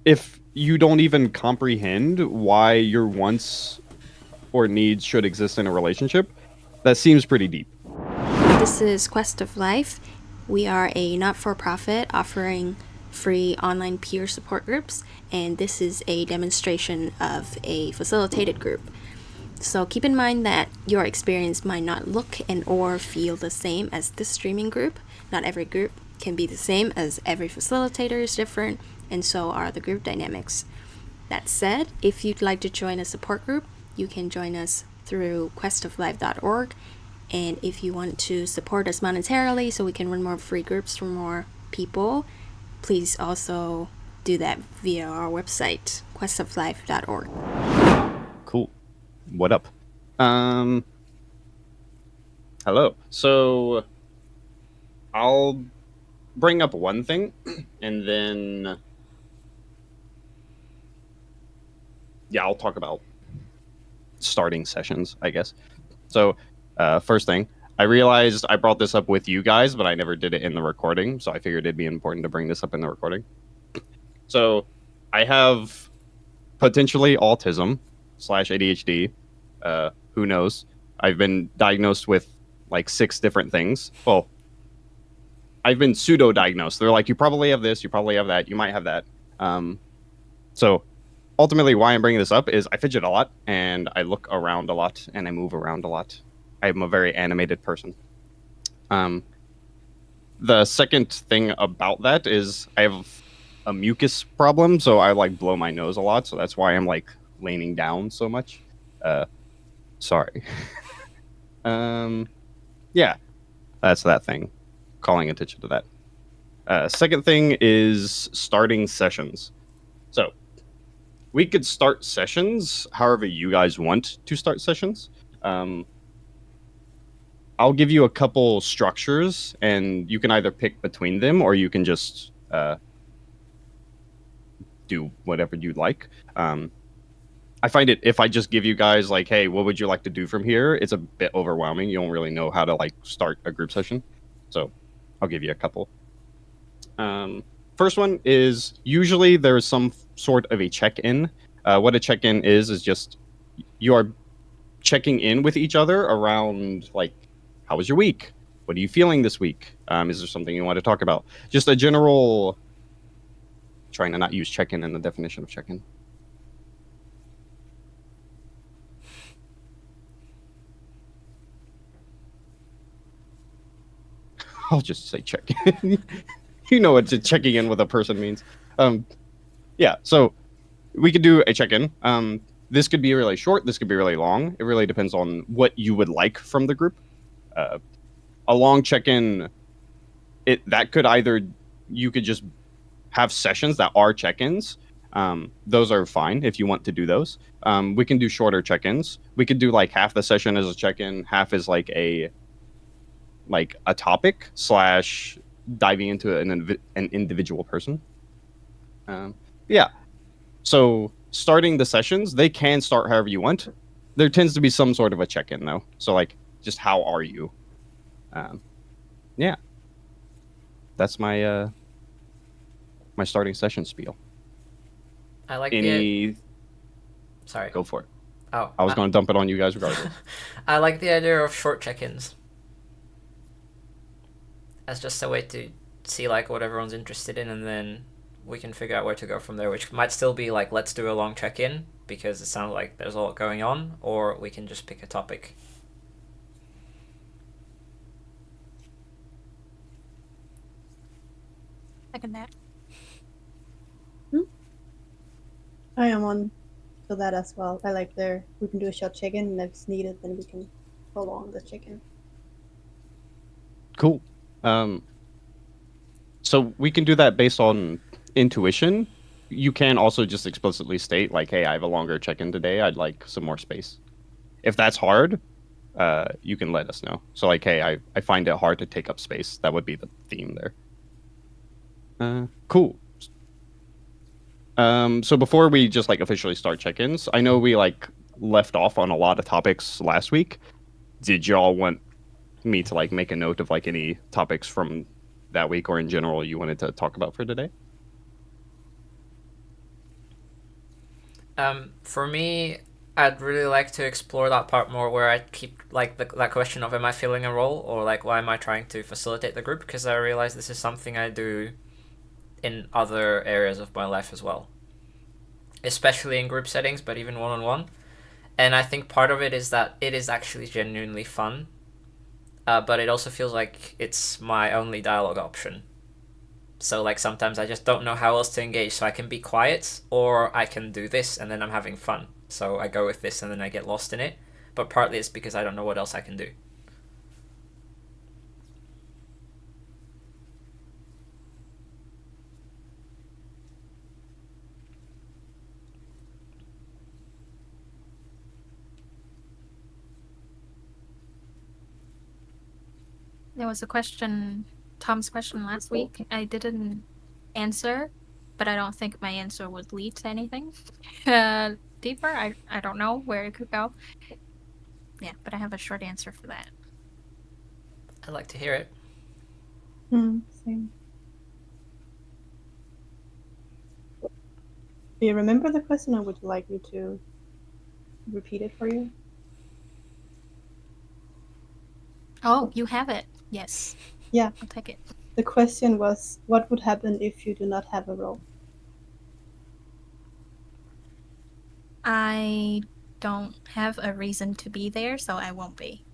if you don't even comprehend why your wants or needs should exist in a relationship, that seems pretty deep. This is Quest of Life. We are a not for profit offering free online peer support groups, and this is a demonstration of a facilitated group. So keep in mind that your experience might not look and or feel the same as this streaming group. Not every group can be the same, as every facilitator is different, and so are the group dynamics. That said, if you'd like to join a support group, you can join us through questoflife.org. And if you want to support us monetarily so we can run more free groups for more people, please also do that via our website, questoflife.org. Cool. What up? Hello. So I'll bring up one thing and then I'll talk about starting sessions, I guess. So first thing, I realized I brought this up with you guys, but I never did it in the recording, so I figured it'd be important to bring this up in the recording. So I have potentially autism / ADHD. Who knows? I've been diagnosed with like 6 different things. Well, I've been pseudo-diagnosed. They're like, you probably have this, you probably have that, you might have that. So ultimately, why I'm bringing this up is I fidget a lot, and I look around a lot, and I move around a lot. I'm a very animated person. The second thing about that is I have a mucus problem, so I like blow my nose a lot, so that's why I'm like leaning down so much. Sorry. Yeah, that's that thing. Calling attention to that. Second thing is starting sessions. So we could start sessions however you guys want to start sessions. I'll give you a couple structures, and you can either pick between them, or you can just do whatever you'd like. I find it, if I just give you guys like, hey, what would you like to do from here? It's a bit overwhelming. You don't really know how to like start a group session. So I'll give you a couple. First one is usually there's some sort of a check-in. What a check-in is just you are checking in with each other around like, how was your week? What are you feeling this week? Is there something you want to talk about? Just a general, trying to not use check-in in the definition of check-in. I'll just say check-in. You know what checking in with a person means. Yeah, so we could do a check-in. This could be really short. This could be really long. It really depends on what you would like from the group. A long check-in, that could either, you could just have sessions that are check-ins. Those are fine if you want to do those. We can do shorter check-ins. We could do like half the session as a check-in, half is like a topic / diving into an individual person. Yeah. So starting the sessions, they can start however you want. There tends to be some sort of a check-in though. So like, just how are you? Yeah. That's my my starting session spiel. I like Any? Sorry. Go for it. Oh, I was going to dump it on you guys regardless. I like the idea of short check-ins. As just a way to see like what everyone's interested in, and then we can figure out where to go from there. Which might still be like, let's do a long check-in because it sounds like there's a lot going on, or we can just pick a topic. Second that. I am on for that as well. I like there we can do a short check-in, and if it's needed, then we can prolong the check-in. Cool. So we can do that based on intuition. You can also just explicitly state like, hey, I have a longer check-in today. I'd like some more space. If that's hard, you can let us know. So like, hey, I find it hard to take up space. That would be the theme there. Cool. So before we just like officially start check-ins, I know we like left off on a lot of topics last week. Did y'all want me to like make a note of like any topics from that week or in general you wanted to talk about for today? For me, I'd really like to explore that part more where I keep like that question of am I filling a role or like why am I trying to facilitate the group, because I realize this is something I do in other areas of my life as well, especially in group settings, but even one-on-one. And I think part of it is that it is actually genuinely fun, but it also feels like it's my only dialogue option. So like sometimes I just don't know how else to engage, so I can be quiet or I can do this and then I'm having fun. So I go with this and then I get lost in it. But partly it's because I don't know what else I can do. There was a question, Tom's question last week. I didn't answer, but I don't think my answer would lead to anything deeper. I don't know where it could go. Yeah, but I have a short answer for that. I'd like to hear it. Same. Do you remember the question, or would you like me to repeat it for you? Oh, you have it. Yes. Yeah. I'll take it. The question was, what would happen if you do not have a role? I don't have a reason to be there, so I won't be.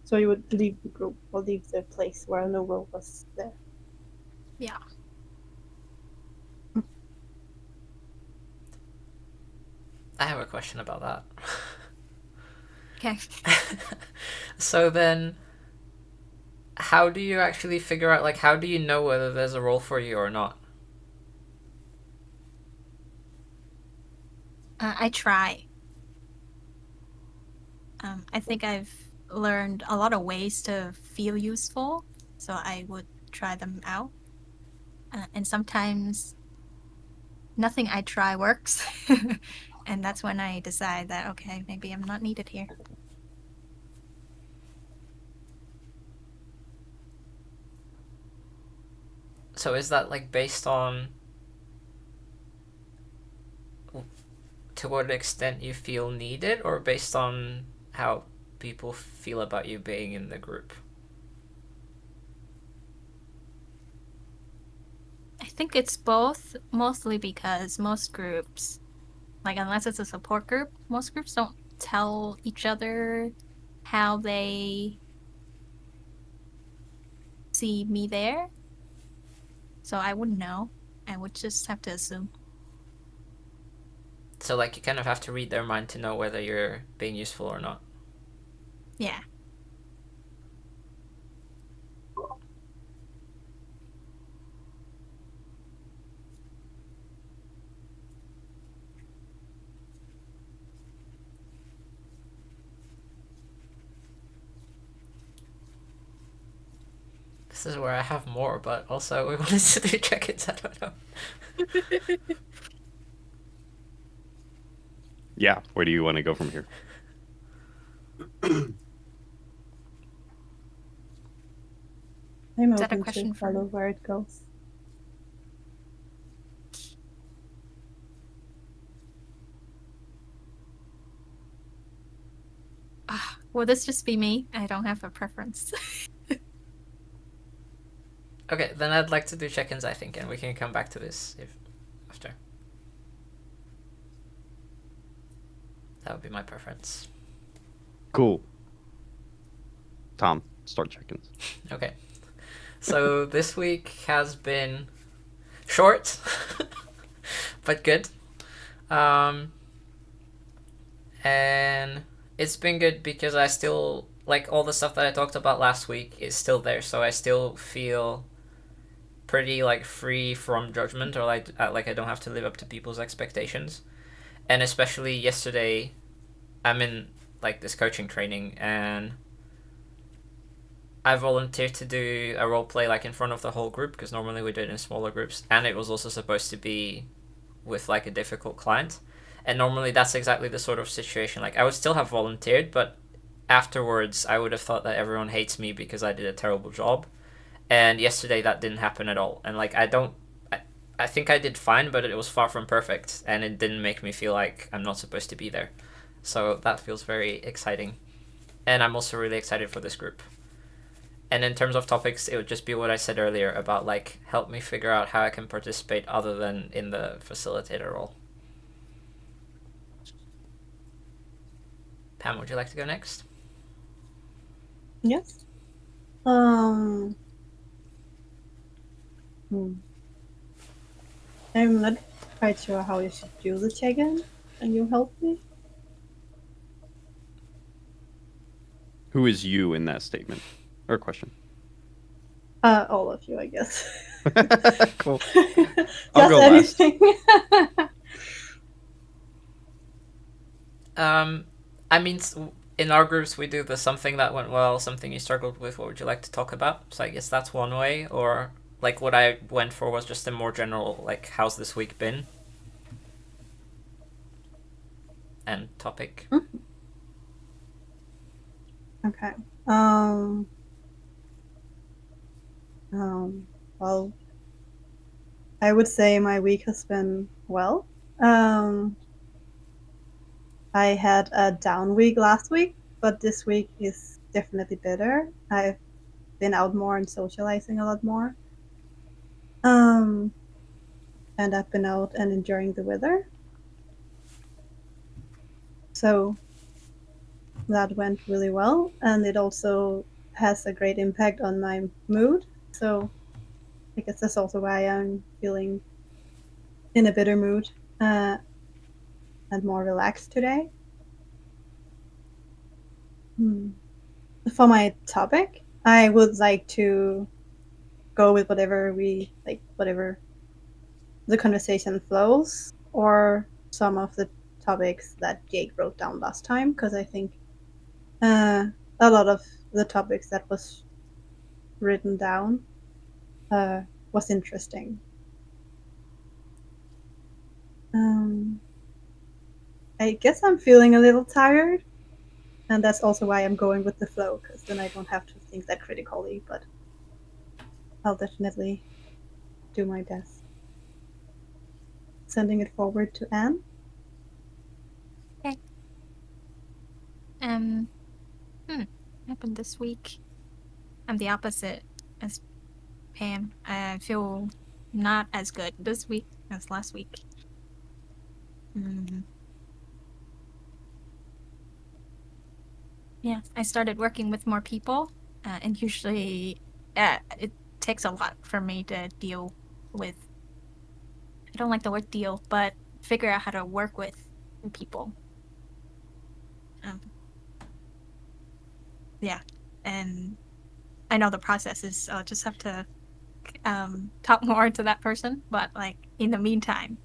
So you would leave the group or leave the place where no role was there? Yeah. I have a question about that. Okay. So then, how do you actually figure out, like, how do you know whether there's a role for you or not? I try. I think I've learned a lot of ways to feel useful, so I would try them out. And sometimes nothing I try works. And that's when I decide that, okay, maybe I'm not needed here. So is that like based on to what extent you feel needed, or based on how people feel about you being in the group? I think it's both, mostly because most groups, like unless it's a support group, most groups don't tell each other how they see me there. So I wouldn't know. I would just have to assume. So like you kind of have to read their mind to know whether you're being useful or not. Yeah. This is where I have more, but also we wanted to do check-ins. I don't know. Yeah, where do you want to go from here? I'm Is that a open question to for follow where it goes. Will this just be me? I don't have a preference. Okay, then I'd like to do check-ins, I think, and we can come back to this if after. That would be my preference. Cool. Tom, start check-ins. Okay. So this week has been short, but good. And it's been good because I still, like, all the stuff that I talked about last week is still there, so I still feel pretty, like, free from judgment, or like I don't have to live up to people's expectations. And especially yesterday, I'm in, like, this coaching training, and I volunteered to do a role play like in front of the whole group, because normally we do it in smaller groups, and it was also supposed to be with like a difficult client. And normally that's exactly the sort of situation, like I would still have volunteered, but afterwards I would have thought that everyone hates me because I did a terrible job. And yesterday that didn't happen at all. And like I think I did fine, but it was far from perfect, and it didn't make me feel like I'm not supposed to be there. So that feels very exciting. And I'm also really excited for this group. And in terms of topics, it would just be what I said earlier about like help me figure out how I can participate other than in the facilitator role. Pam, would you like to go next? Yes. I'm not quite sure how you should do the check-in. Can you help me? Who is you in that statement or question? All of you, I guess. Cool. Just I'll go last. anything. I mean, in our groups we do the something that went well, something you struggled with. What would you like to talk about? So I guess that's one way. Or like what I went for was just a more general like how's this week been and topic. Okay. Well, I would say my week has been well. I had a down week last week, but this week is definitely better. I've been out more and socializing a lot more. And I've been out and enjoying the weather. So that went really well, and it also has a great impact on my mood. So I guess that's also why I'm feeling in a better mood and more relaxed today. For my topic, I would like to go with whatever whatever the conversation flows, or some of the topics that Jake wrote down last time, because I think a lot of the topics that was written down was interesting. I guess I'm feeling a little tired, and that's also why I'm going with the flow, because then I don't have to think that critically, but I'll definitely do my best. Sending it forward to Anne. Okay. Happened this week. I'm the opposite as Pam. I feel not as good this week as last week. Yeah, I started working with more people, and usually it takes a lot for me to deal with. I don't like the word deal, but figure out how to work with people. Yeah, and I know the process is I'll just have to talk more to that person, but like in the meantime,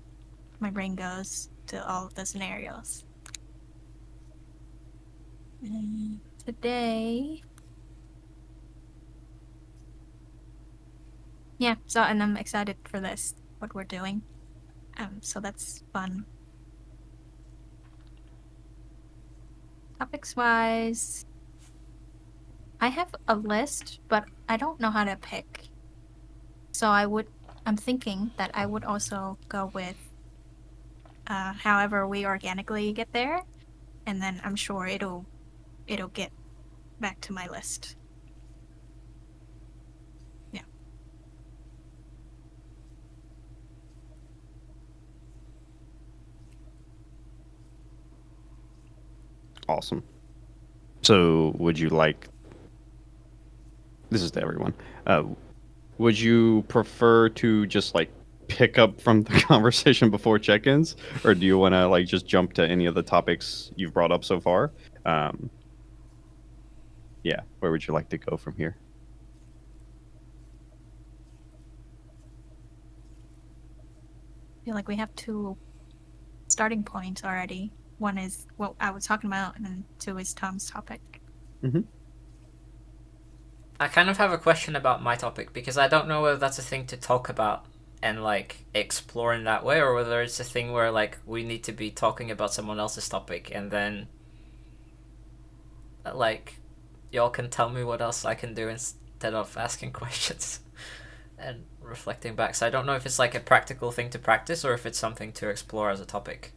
my brain goes to all of the scenarios. Today, yeah, so and I'm excited for this, what we're doing. So that's fun. Topics wise, I have a list, but I don't know how to pick. So I'm thinking that I would also go with however we organically get there, and then I'm sure it'll get back to my list. Yeah. Awesome. So, would you like? This is to everyone. Would you prefer to just like pick up from the conversation before check-ins, or do you want to like just jump to any of the topics you've brought up so far? Yeah, where would you like to go from here? I feel like we have two starting points already. One is what I was talking about, and then two is Tom's topic. I kind of have a question about my topic because I don't know whether that's a thing to talk about and like explore in that way, or whether it's a thing where like we need to be talking about someone else's topic and then like y'all can tell me what else I can do instead of asking questions. And reflecting back. So I don't know if it's like a practical thing to practice or if it's something to explore as a topic.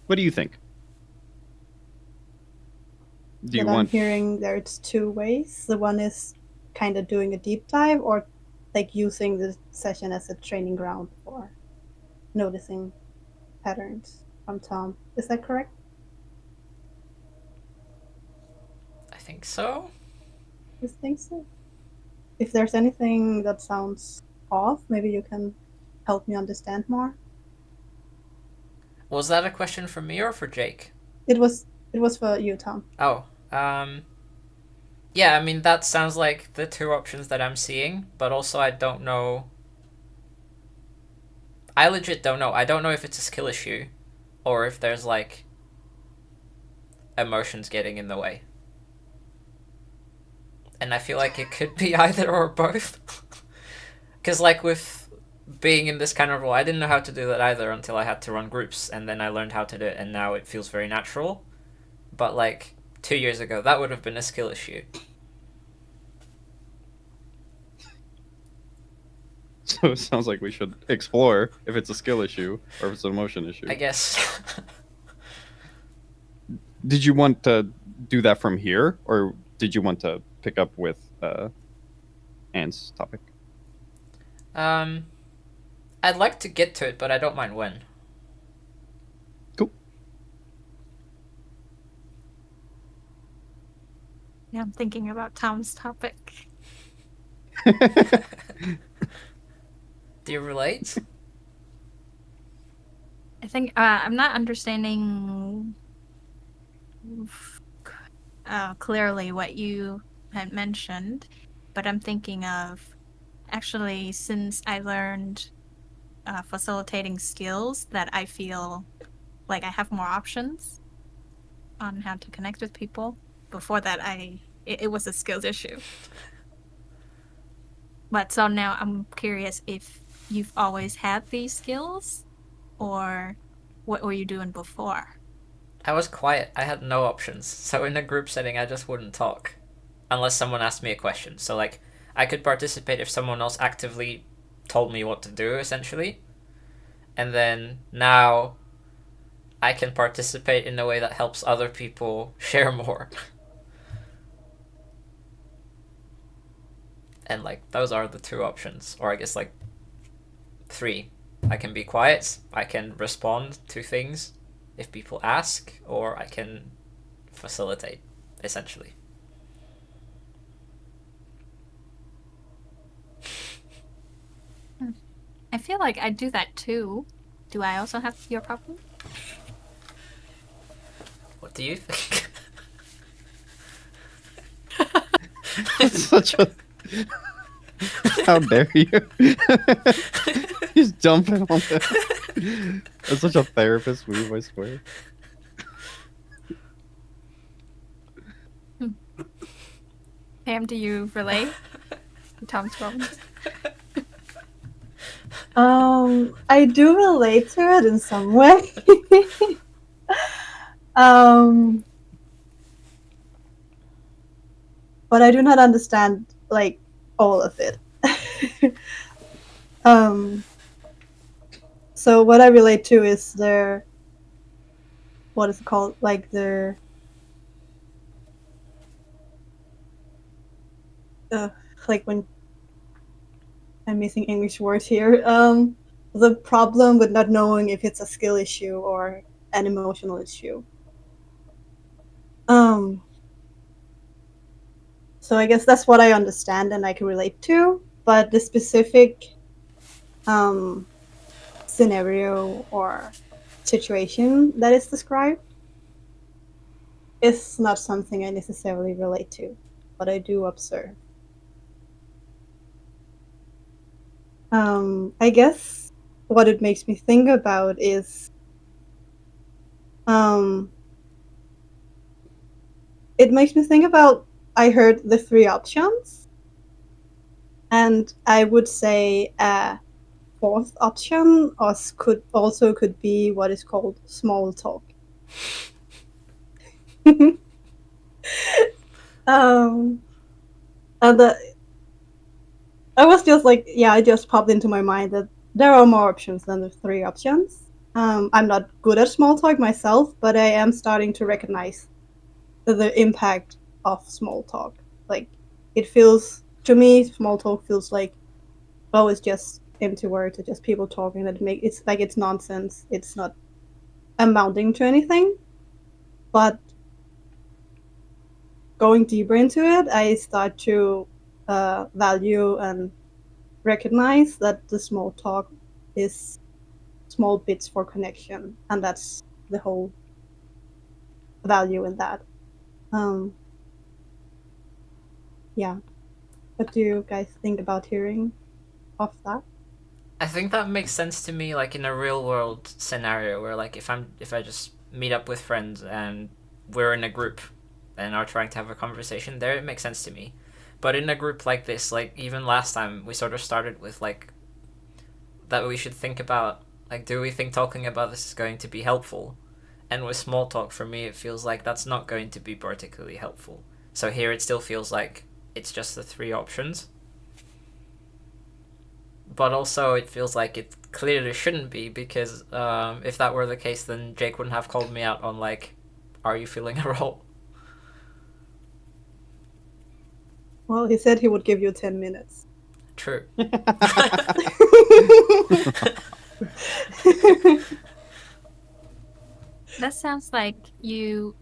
What do you think? Do you That I'm want? hearing there's two ways. The one is kind of doing a deep dive, or like using the session as a training ground for noticing patterns from Tom. Is that correct? I think so. You think so? If there's anything that sounds off, maybe you can help me understand more. Was that a question for me or for Jake? It was for you, Tom. Oh, yeah, I mean, that sounds like the two options that I'm seeing, but also I don't know. I legit don't know. I don't know if it's a skill issue or if there's like emotions getting in the way. And I feel like it could be either or both. Because, like, with being in this kind of role, I didn't know how to do that either until I had to run groups, and then I learned how to do it, and now it feels very natural. But, like, 2 years ago, that would have been a skill issue. So it sounds like we should explore if it's a skill issue or if it's an emotion issue. I guess. Did you want to do that from here, or did you want to pick up with Anne's topic? I'd like to get to it, but I don't mind when. Cool. Yeah, I'm thinking about Tom's topic. Do you relate? I think I'm not understanding clearly what you had mentioned, but I'm thinking of actually since I learned facilitating skills that I feel like I have more options on how to connect with people. Before that, it was a skills issue. But so now I'm curious if you've always had these skills, or what were you doing before? I was quiet. I had no options. So in a group setting, I just wouldn't talk. Unless someone asked me a question. So, like, I could participate if someone else actively told me what to do, essentially. And then now I can participate in a way that helps other people share more. And, like, those are the two options. Or I guess, like, three. I can be quiet. I can respond to things if people ask. Or I can facilitate, essentially. I feel like I do that too. Do I also have your problem? What do you think? That's such a. How dare you? He's jumping on that. That's such a therapist move, I swear. Pam, do you relate to Tom's problems? I do relate to it in some way. But I do not understand like all of it. So what I relate to is their, what is it called? Like their, like when I'm missing English words here. The problem with not knowing if it's a skill issue or an emotional issue. So I guess that's what I understand and I can relate to, but the specific scenario or situation that is described is not something I necessarily relate to, but I do observe. I guess what it makes me think about is it makes me think about, I heard the three options, and I would say a fourth option could be what is called small talk. Um, and I was just like, yeah, it just popped into my mind that there are more options than the three options. I'm not good at small talk myself, but I am starting to recognize the impact of small talk. Like, it feels, to me, small talk feels like, oh, it's just empty words, it's just people talking that make it's like it's nonsense. It's not amounting to anything. But going deeper into it, I start to value and recognize that the small talk is small bits for connection, and that's the whole value in that. Um, yeah. What do you guys think about hearing of that? I think that makes sense to me, like in a real world scenario where, like, if I just meet up with friends and we're in a group and are trying to have a conversation, there it makes sense to me. But in a group like this, like even last time, we sort of started with like that we should think about, like, do we think talking about this is going to be helpful? And with small talk, for me, it feels like that's not going to be particularly helpful. So here it still feels like it's just the three options. But also it feels like it clearly shouldn't be, because if that were the case, then Jake wouldn't have called me out on, like, are you feeling a role? Well, he said he would give you 10 minutes. True. That sounds like you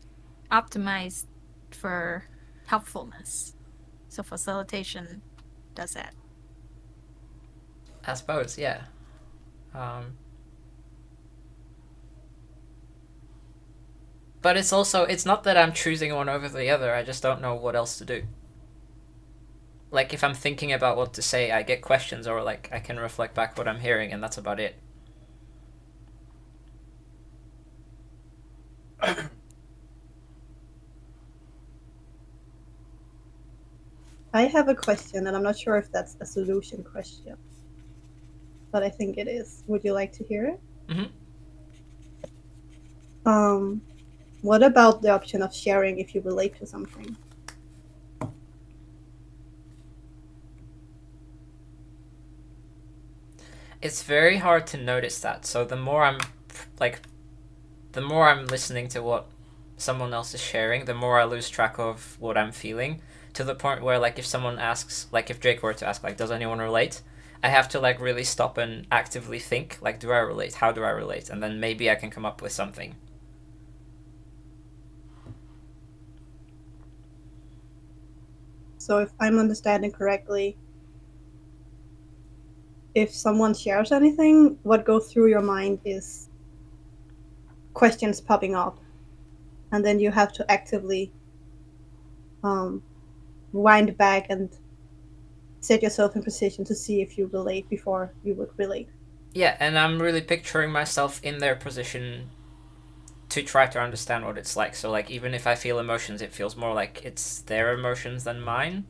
optimized for helpfulness. So facilitation does that. I suppose, yeah. But it's also, it's not that I'm choosing one over the other, I just don't know what else to do. Like, if I'm thinking about what to say, I get questions, or like I can reflect back what I'm hearing, and that's about it. I have a question, and I'm not sure if that's a solution question, but I think it is. Would you like to hear it? Mm-hmm. What about the option of sharing if you relate to something? It's very hard to notice that. So the more I'm listening to what someone else is sharing, the more I lose track of what I'm feeling, to the point where, like, if someone asks, like if Jake were to ask, like, does anyone relate? I have to, like, really stop and actively think, like, do I relate? How do I relate? And then maybe I can come up with something. So if I'm understanding correctly, if someone shares anything, what goes through your mind is questions popping up, and then you have to actively wind back and set yourself in position to see if you relate before you would relate. Yeah, and I'm really picturing myself in their position to try to understand what it's like. So, like, even if I feel emotions, it feels more like it's their emotions than mine.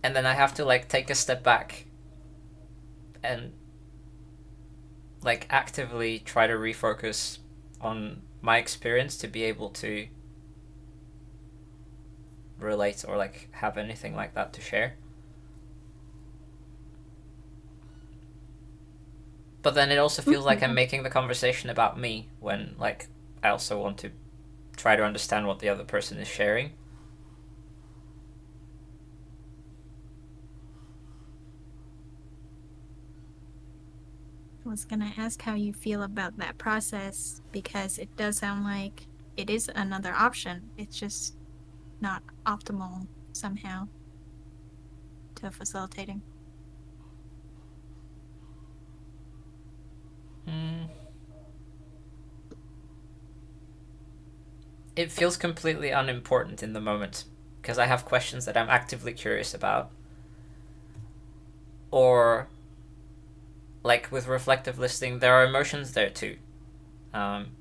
And then I have to, like, take a step back and, like, actively try to refocus on my experience to be able to relate, or, like, have anything like that to share. But then it also feels like I'm making the conversation about me, when, like, I also want to try to understand what the other person is sharing. I was gonna ask how you feel about that process, because it does sound like it is another option. It's just not optimal somehow to facilitating. It feels completely unimportant in the moment, because I have questions that I'm actively curious about. Or, like, with reflective listening, there are emotions there too. Um,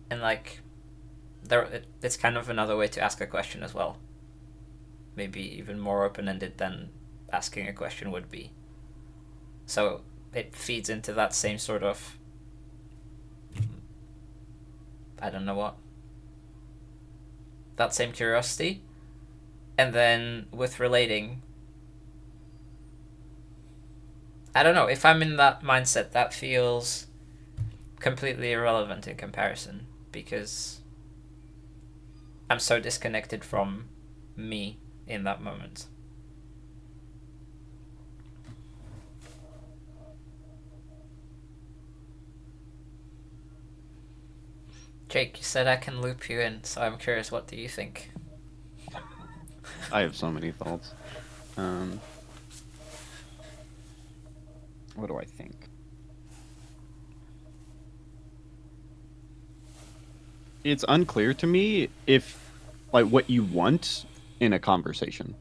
and, like, it's kind of another way to ask a question as well. Maybe even more open-ended than asking a question would be. So it feeds into that same sort of, I don't know what, that same curiosity. And then with relating, I don't know, if I'm in that mindset, that feels completely irrelevant in comparison, because I'm so disconnected from me in that moment. Jake, you said I can loop you in, so I'm curious, what do you think? I have so many thoughts. What do I think? It's unclear to me if, like, what you want in a conversation.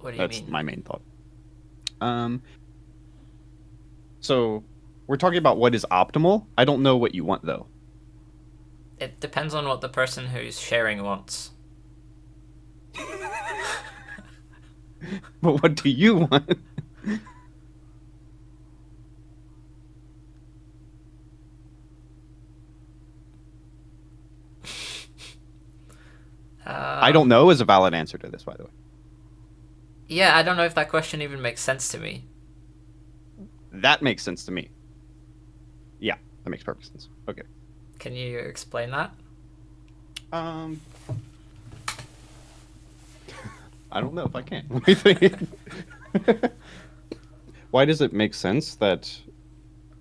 What do you That's mean? my main thought. So we're talking about what is optimal. I don't know what you want though. It depends on what the person who's sharing wants. But what do you want? I don't know is a valid answer to this, by the way. Yeah, I don't know if that question even makes sense to me. That makes sense to me. Yeah, that makes perfect sense. Okay. Can you explain that? I don't know if I can. Let me think. Why does it make sense that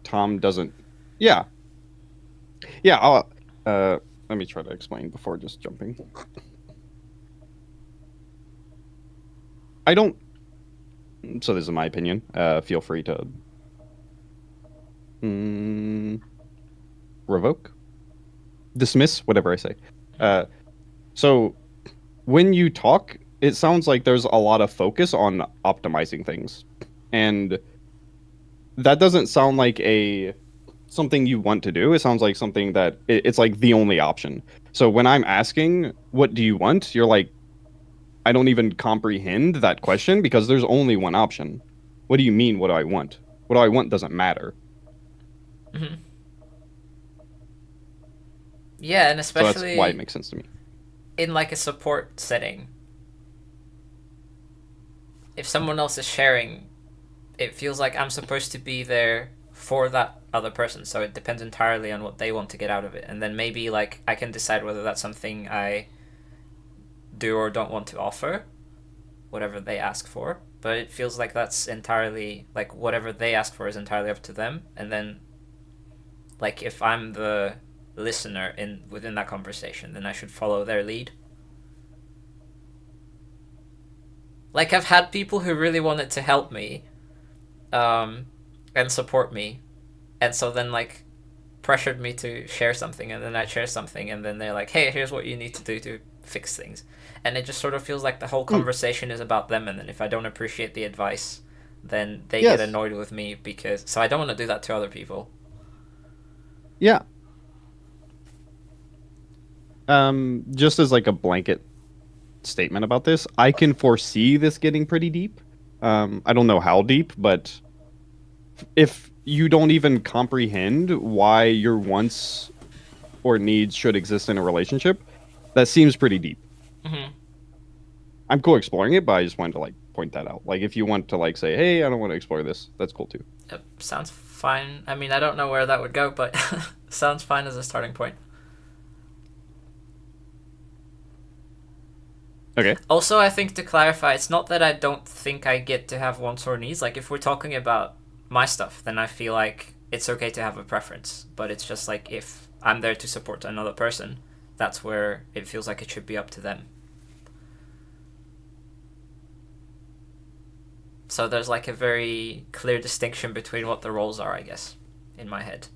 Tom doesn't? Yeah. Yeah. Let me try to explain before just jumping. I don't. So this is my opinion. Feel free to revoke, dismiss, whatever I say. So when you talk, it sounds like there's a lot of focus on optimizing things, and that doesn't sound like something you want to do. It sounds like something that it's like the only option. So when I'm asking, what do you want? You're like, I don't even comprehend that question because there's only one option. What do you mean, what do I want? What do I want doesn't matter. Mm-hmm. Yeah, and So that's especially why it makes sense to me. in like a support setting. If someone else is sharing, it feels like I'm supposed to be there for that other person, so it depends entirely on what they want to get out of it. And then maybe like I can decide whether that's something I do or don't want to offer, whatever they ask for. But it feels like that's entirely like whatever they ask for is entirely up to them. And then like if I'm the listener in within that conversation, then I should follow their lead. Like I've had people who really wanted to help me, and support me, and so then like pressured me to share something, and then I share something, and then they're like, "Hey, here's what you need to do to fix things," and it just sort of feels like the whole conversation is about them, and then if I don't appreciate the advice, then they Yes. get annoyed with me because so I don't want to do that to other people. Yeah. Just as like a blanket statement about this, I can foresee this getting pretty deep. I don't know how deep, but if you don't even comprehend why your wants or needs should exist in a relationship, that seems pretty deep. Mm-hmm. I'm cool exploring it, but I just wanted to like point that out. Like if you want to like say, "Hey, I don't want to explore this," that's cool too. It sounds fine. I mean, I don't know where that would go, but sounds fine as a starting point. Okay. Also, I think to clarify, it's not that I don't think I get to have wants or needs. Like, if we're talking about my stuff, then I feel like it's okay to have a preference. But it's just like if I'm there to support another person, that's where it feels like it should be up to them. So there's like a very clear distinction between what the roles are, I guess, in my head.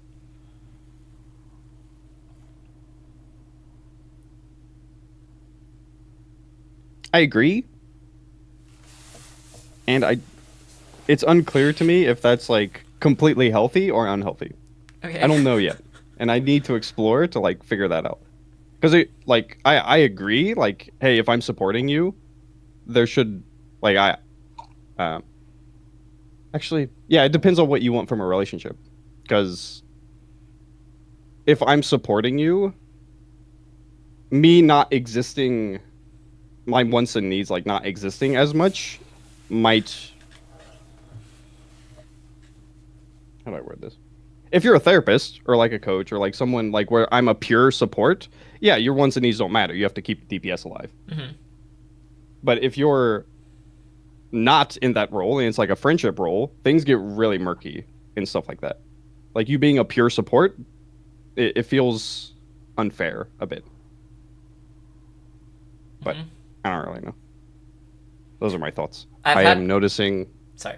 I agree. And it's unclear to me if that's like completely healthy or unhealthy. Okay. I don't know yet. And I need to explore to like figure that out. Because I agree, like, hey, if I'm supporting you, there should, like, actually, yeah, it depends on what you want from a relationship. Because if I'm supporting you, me not existing, my wants and needs, like, not existing as much might, how do I word this? If you're a therapist or like a coach or like someone like where I'm a pure support, yeah, your wants and needs don't matter. You have to keep DPS alive. Mm-hmm. But if you're not in that role and it's like a friendship role, things get really murky and stuff like that. Like you being a pure support, it feels unfair a bit. But I don't really know. Those are my thoughts. I am noticing. Sorry.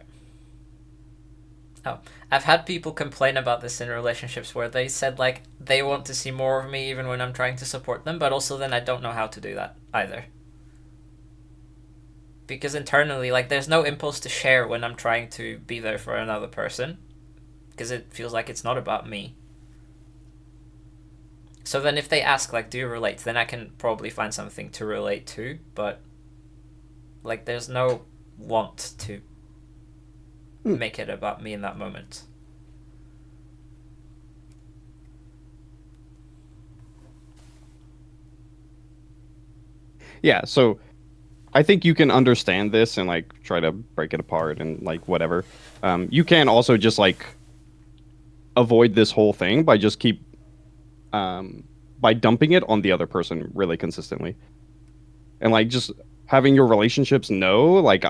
Oh, I've had people complain about this in relationships where they said like they want to see more of me even when I'm trying to support them, but also then I don't know how to do that either. Because internally, like, there's no impulse to share when I'm trying to be there for another person, because it feels like it's not about me. So then if they ask, like, do you relate, then I can probably find something to relate to, but, like, there's no want to make it about me in that moment. Yeah, so I think you can understand this and like try to break it apart and like whatever. You can also just like avoid this whole thing by just by dumping it on the other person really consistently, and like just having your relationships know like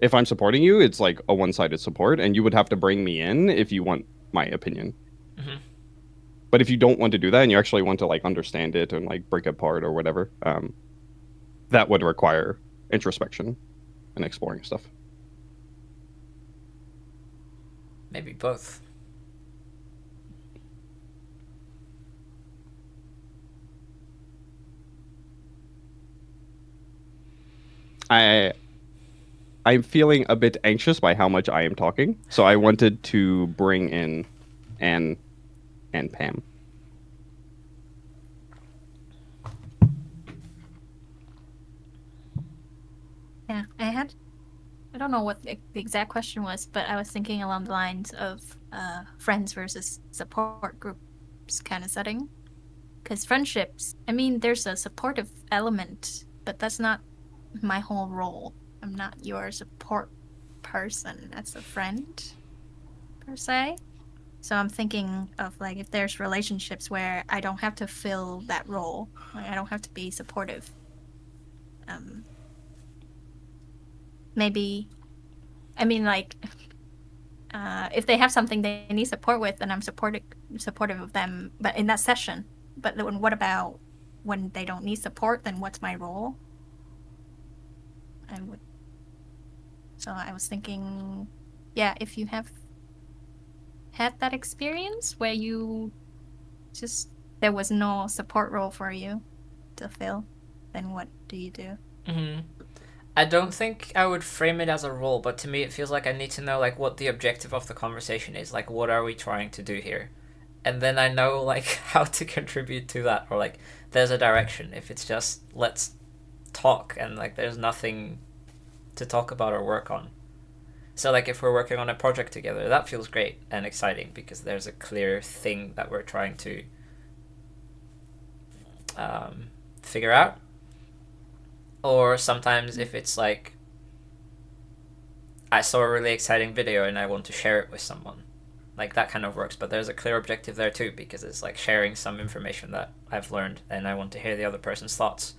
if I'm supporting you, it's like a one-sided support, and you would have to bring me in if you want my opinion. Mm-hmm. But if you don't want to do that and you actually want to like understand it and like break it apart or whatever, that would require introspection and exploring stuff. Maybe both. I'm feeling a bit anxious by how much I am talking, so I wanted to bring in Anne and Pam. Yeah, I don't know what the exact question was, but I was thinking along the lines of friends versus support groups kind of setting. Because friendships, I mean, there's a supportive element, but that's not my whole role. I'm not your support person as a friend, per se. So I'm thinking of like if there's relationships where I don't have to fill that role, like I don't have to be supportive. Maybe, I mean, like, if they have something they need support with, then I'm supportive of them, but in that session. But then what about when they don't need support? Then what's my role? So I was thinking, yeah, if you have had that experience where you just there was no support role for you to fill, then what do you do? Mm-hmm. I don't think I would frame it as a role, but to me it feels like I need to know like what the objective of the conversation is. Like, what are we trying to do here? And then I know like how to contribute to that, or like there's a direction. If it's just let's talk and like there's nothing to talk about or work on. So like if we're working on a project together, that feels great and exciting because there's a clear thing that we're trying to figure out. Or sometimes if it's like I saw a really exciting video and I want to share it with someone, like that kind of works, but there's a clear objective there too, because it's like sharing some information that I've learned and I want to hear the other person's thoughts,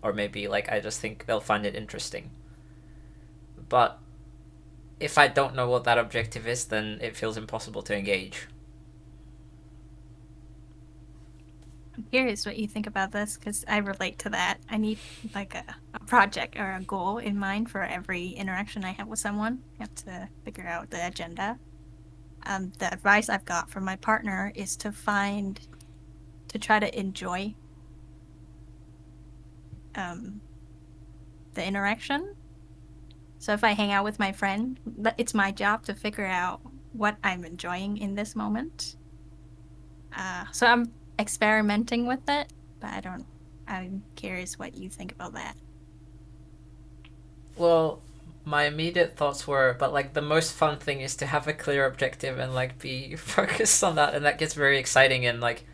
or maybe like I just think they'll find it interesting. But if I don't know what that objective is, then it feels impossible to engage. I'm curious what you think about this because I relate to that. I need like a project or a goal in mind for every interaction I have with someone. I have to figure out the agenda. The advice I've got from my partner is to try to enjoy the interaction. So if I hang out with my friend, it's my job to figure out what I'm enjoying in this moment. So I'm experimenting with it, but I'm curious what you think about that. Well, my immediate thoughts were, but like the most fun thing is to have a clear objective and like be focused on that, and that gets very exciting and like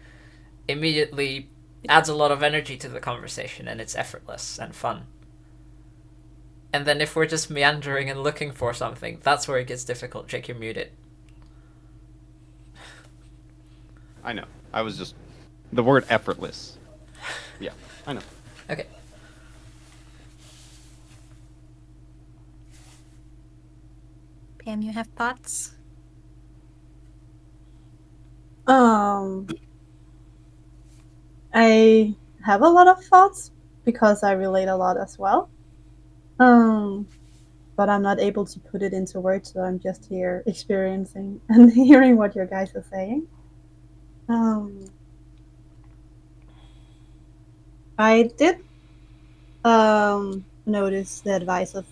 immediately adds a lot of energy to the conversation, and it's effortless and fun. And then if we're just meandering and looking for something, that's where it gets difficult. Jake, you're muted. I know. I was just the word effortless. Yeah, I know. Okay. Pam, you have thoughts? I have a lot of thoughts because I relate a lot as well. But I'm not able to put it into words, so I'm just here experiencing and hearing what your guys are saying. I did notice the advice of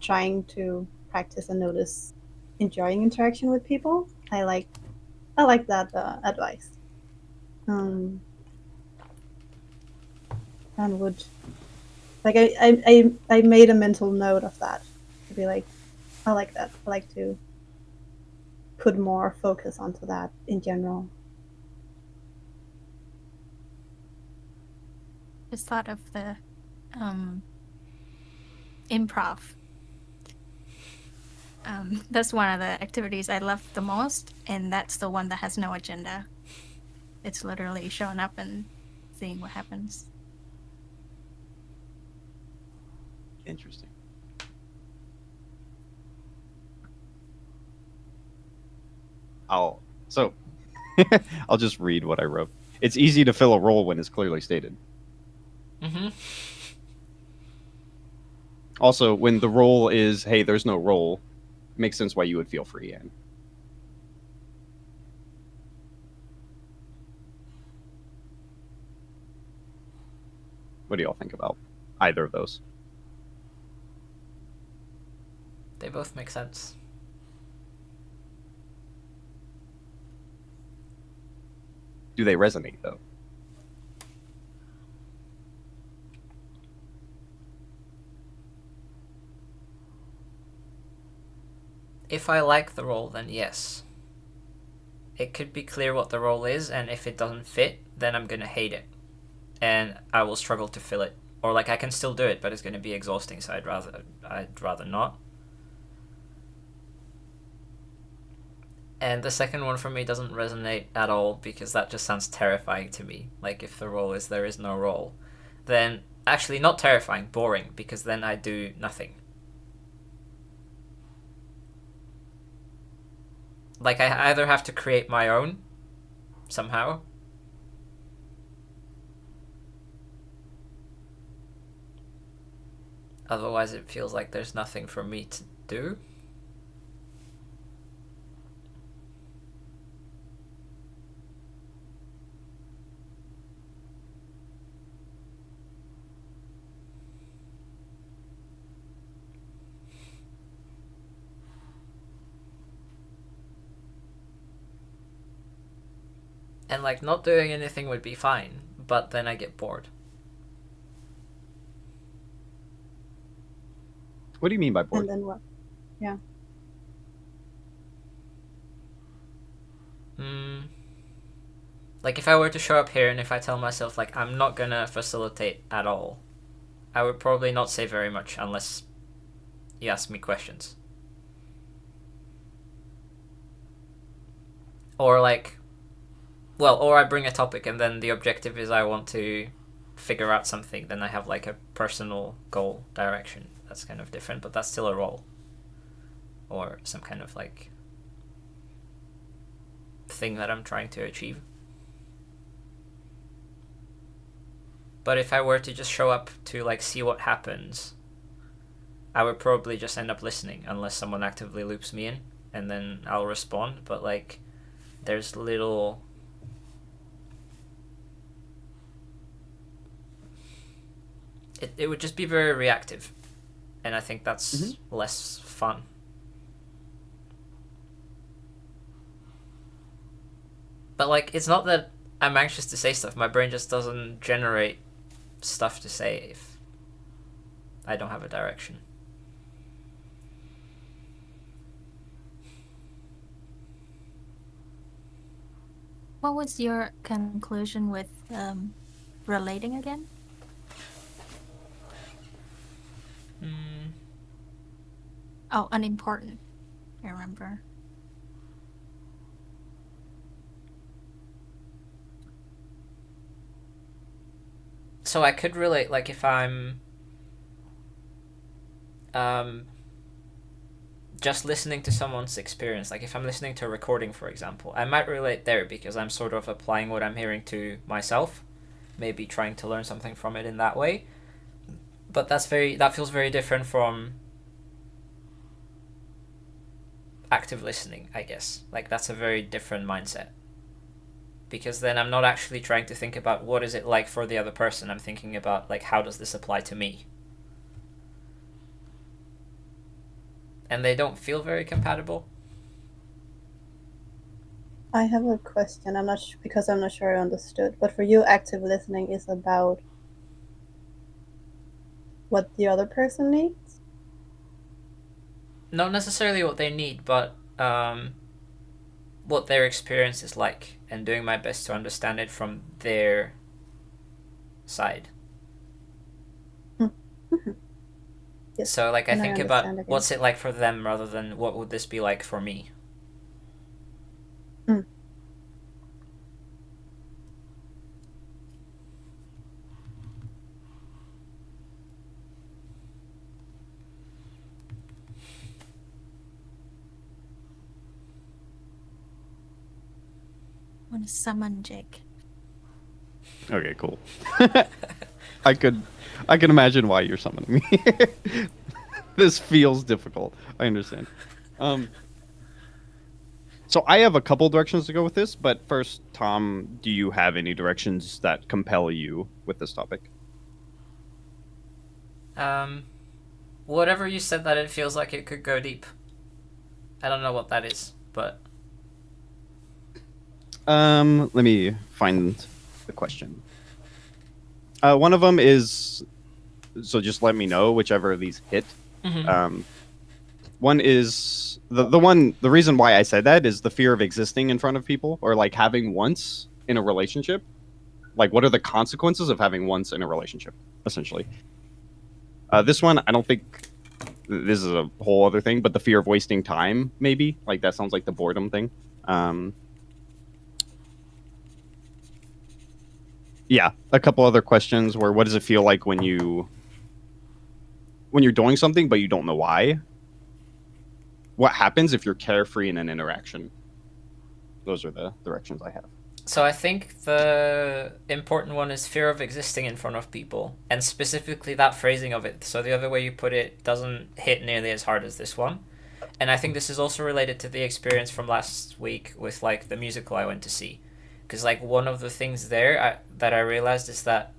trying to practice and notice enjoying interaction with people. I like that advice. And would like I made a mental note of that to be like, I like that. I like to put more focus onto that in general. Just thought of the improv. That's one of the activities I love the most, and that's the one that has no agenda. It's literally showing up and seeing what happens. Interesting. I'll just read what I wrote. It's easy to fill a role when it's clearly stated. Mm-hmm. Also, when the role is, hey, there's no role, it makes sense why you would feel free, Anne. What do y'all think about either of those? They both make sense. Do they resonate, though? If I like the role, then yes. It could be clear what the role is, and if it doesn't fit, then I'm gonna hate it. And I will struggle to fill it. Or like I can still do it, but it's gonna be exhausting, so I'd rather not. And the second one for me doesn't resonate at all because that just sounds terrifying to me. Like if the role is there is no role, then actually not terrifying, boring, because then I do nothing. Like I either have to create my own somehow, otherwise it feels like there's nothing for me to do. And like not doing anything would be fine, but then I get bored. What do you mean by bored? And then what? Yeah. Like if I were to show up here and if I tell myself like I'm not gonna facilitate at all, I would probably not say very much unless you ask me questions. Or like, well, or I bring a topic and then the objective is I want to figure out something, then I have like a personal goal direction. That's kind of different, but that's still a role. Or some kind of like thing that I'm trying to achieve. But if I were to just show up to like see what happens, I would probably just end up listening unless someone actively loops me in, and then I'll respond. But like, there's little. It would just be very reactive, and I think that's less fun. But like, it's not that I'm anxious to say stuff. My brain just doesn't generate stuff to say. I don't have a direction. What was your conclusion with relating again? Oh, unimportant. I remember. So I could relate, like, if I'm just listening to someone's experience, like if I'm listening to a recording, for example, I might relate there because I'm sort of applying what I'm hearing to myself, maybe trying to learn something from it in that way. But that feels very different from active listening, I guess. Like, that's a very different mindset. Because then I'm not actually trying to think about what is it like for the other person. I'm thinking about, like, how does this apply to me? And they don't feel very compatible. I have a question. I'm not because I'm not sure I understood. But for you, active listening is about what the other person needs? Not necessarily what they need, but what their experience is like, and doing my best to understand it from their side. Yes. So, like, I And I think about understand again. what's it like for them rather than what would this be like for me. I want to summon Jake. Okay, cool. I can imagine why you're summoning me. This feels difficult. I understand. So I have a couple directions to go with this, but first, Tom, do you have any directions that compel you with this topic? Whatever you said that it feels like it could go deep. I don't know what that is, but Let me find the question. One of them is, so just let me know whichever of these hit. One is the reason why I said that is the fear of existing in front of people, or like having once in a relationship. Like, what are the consequences of having once in a relationship, essentially? This one, I don't think this is a whole other thing, but the fear of wasting time, maybe. Like, that sounds like the boredom thing. Yeah, a couple other questions were, what does it feel like when you're doing something but you don't know why? What happens if you're carefree in an interaction? Those are the directions I have. So I think the important one is fear of existing in front of people, and specifically that phrasing of it. So the other way you put it doesn't hit nearly as hard as this one. And I think this is also related to the experience from last week with, like, the musical I went to see. Because, like, one of the things there that I realized is that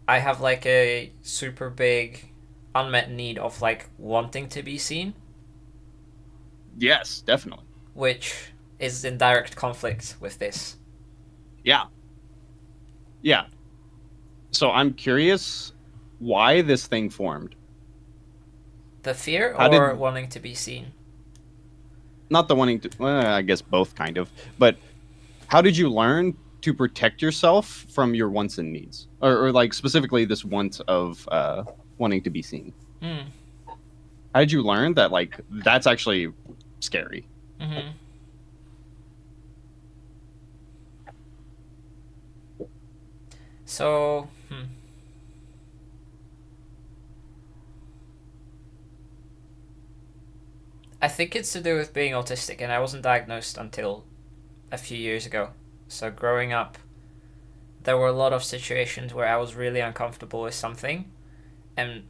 I have, like, a super big unmet need of, like, wanting to be seen. Yes, definitely. Which is in direct conflict with this. Yeah. So I'm curious why this thing formed. The fear or wanting to be seen? Not the wanting to, well, I guess both kind of. But how did you learn to protect yourself from your wants and needs? Or like specifically this want of wanting to be seen? How did you learn that, like, that's actually scary? So, I think it's to do with being autistic, and I wasn't diagnosed until a few years ago. So growing up, there were a lot of situations where I was really uncomfortable with something, and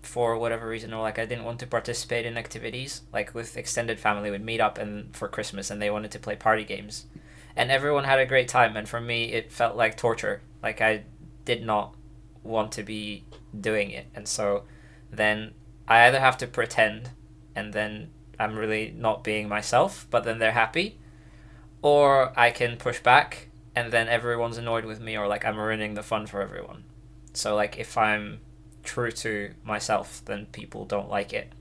for whatever reason, or like I didn't want to participate in activities, like with extended family would meet up and for Christmas and they wanted to play party games. And everyone had a great time, and for me it felt like torture. Like, I did not want to be doing it. And so then I either have to pretend, and then I'm really not being myself, but then they're happy, or I can push back and then everyone's annoyed with me, or like I'm ruining the fun for everyone. So, like, if I'm true to myself, then people don't like it.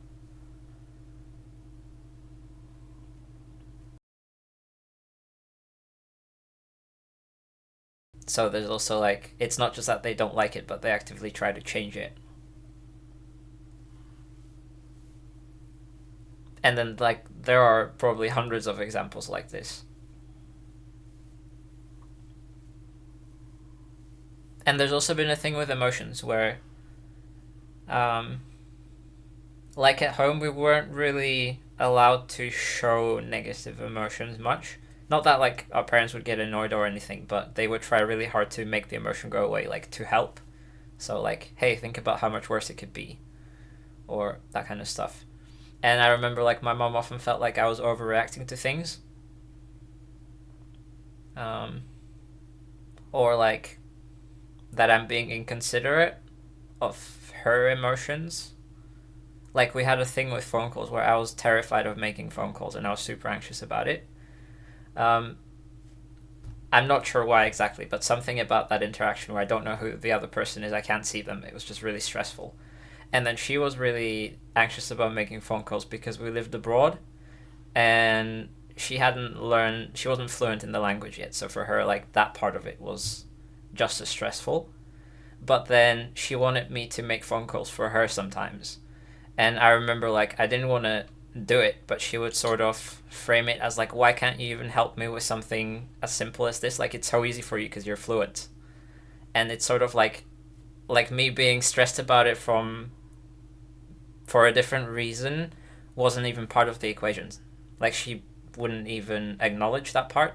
So there's also like, it's not just that they don't like it, but they actively try to change it. And then like there are probably hundreds of examples like this. And there's also been a thing with emotions where like at home we weren't really allowed to show negative emotions much. Not that like our parents would get annoyed or anything, but they would try really hard to make the emotion go away, like to help. So like, hey, think about how much worse it could be, or that kind of stuff. And I remember like my mom often felt like I was overreacting to things, or like that I'm being inconsiderate of her emotions. Like we had a thing with phone calls where I was terrified of making phone calls and I was super anxious about it. I'm not sure why exactly, but something about that interaction where I don't know who the other person is, I can't see them. It was just really stressful. And then she was really anxious about making phone calls because we lived abroad and she wasn't fluent in the language yet. So for her, like that part of it was just as stressful. But then she wanted me to make phone calls for her sometimes. And I remember like I didn't want to do it, but she would sort of frame it as like, why can't you even help me with something as simple as this? Like it's so easy for you because you're fluent. And it's sort of like me being stressed about it for a different reason wasn't even part of the equation. Like she wouldn't even acknowledge that part.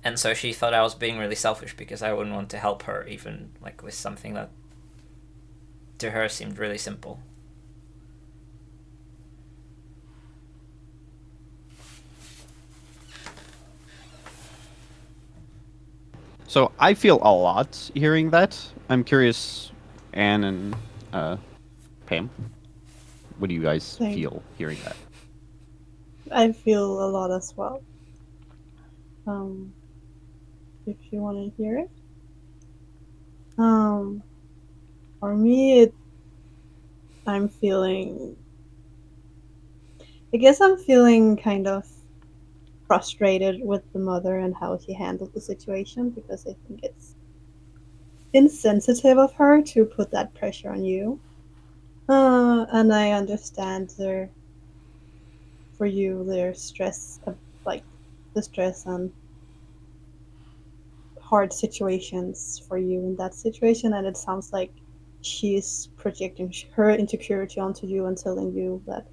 And so she thought I was being really selfish because I wouldn't want to help her even like with something that to her seemed really simple. So I feel a lot hearing that. I'm curious, Anne and Pam, what do you guys feel hearing that? I feel a lot as well. If you want to hear it. For me, I'm feeling. I guess I'm feeling kind of frustrated with the mother and how she handled the situation because I think it's insensitive of her to put that pressure on you. And I understand for you, their stress, like the stress and hard situations for you in that situation. And it sounds like she's projecting her insecurity onto you and telling you that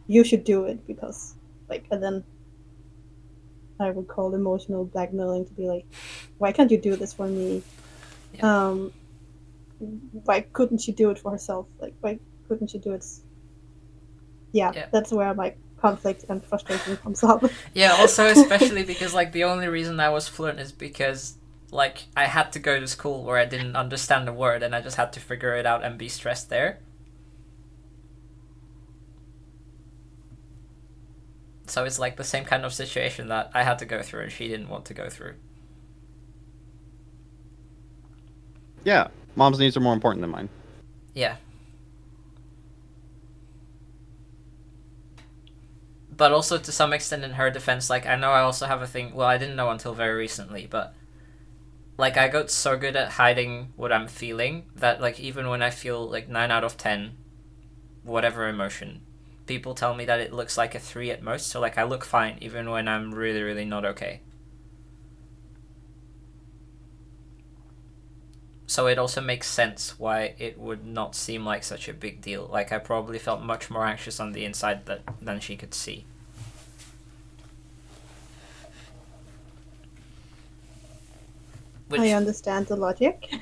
you should do it because, like, and then I would call emotional blackmailing to be like, why can't you do this for me? Yeah. Why couldn't she do it for herself? Like, why couldn't she do it? Yeah, that's where my conflict and frustration comes up. Yeah, also especially because like the only reason I was fluent is because like I had to go to school where I didn't understand the word and I just had to figure it out and be stressed there. So it's like the same kind of situation that I had to go through and she didn't want to go through. Yeah, mom's needs are more important than mine. Yeah. But also to some extent in her defense, like I know I also have a thing, well I didn't know until very recently, but like I got so good at hiding what I'm feeling that like even when I feel like 9 out of 10 whatever emotion, people tell me that it looks like a 3 at most, so like I look fine even when I'm really really not okay. So it also makes sense why it would not seem like such a big deal. Like I probably felt much more anxious on the inside than she could see. I understand the logic.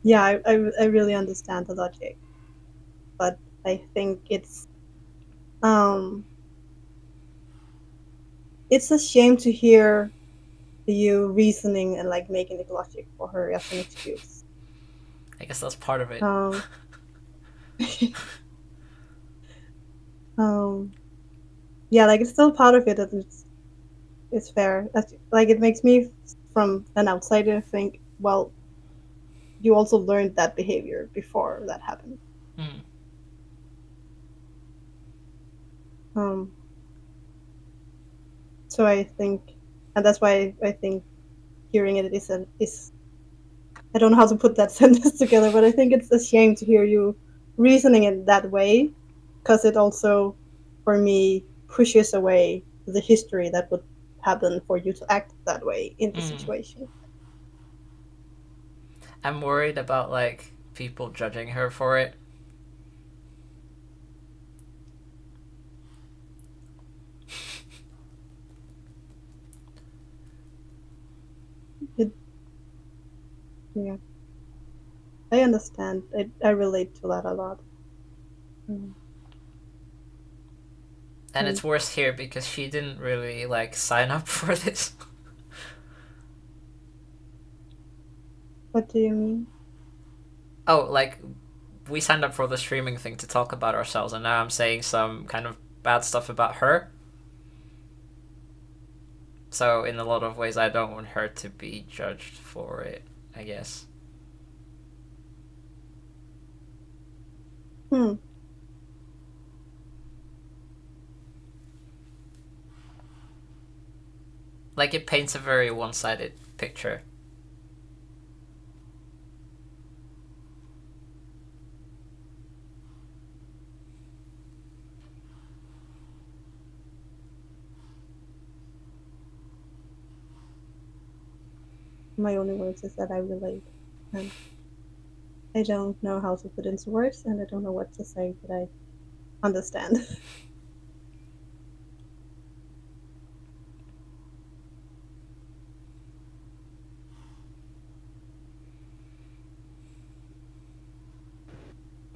Yeah, I really understand the logic, but I think it's a shame to hear you reasoning and like making the logic for her as an excuse. I guess that's part of it. Yeah, like it's still part of it that it's fair. Like it makes me, from an outsider, think, well, you also learned that behavior before that happened. Mm. Um, so I think, and that's why I think hearing it is I don't know how to put that sentence together, but I think it's a shame to hear you reasoning it that way, because it also, for me, pushes away the history that would happen for you to act that way in the Mm. situation. I'm worried about like people judging her for it. It, yeah, I understand. I relate to that a lot. Mm. And it's worse here because she didn't really like sign up for this. What do you mean? Oh, like we signed up for the streaming thing to talk about ourselves, and now I'm saying some kind of bad stuff about her. So in a lot of ways, I don't want her to be judged for it, I guess. Hmm. Like it paints a very one-sided picture. My only words is that I relate, and I don't know how to put into words, and I don't know what to say, but I understand.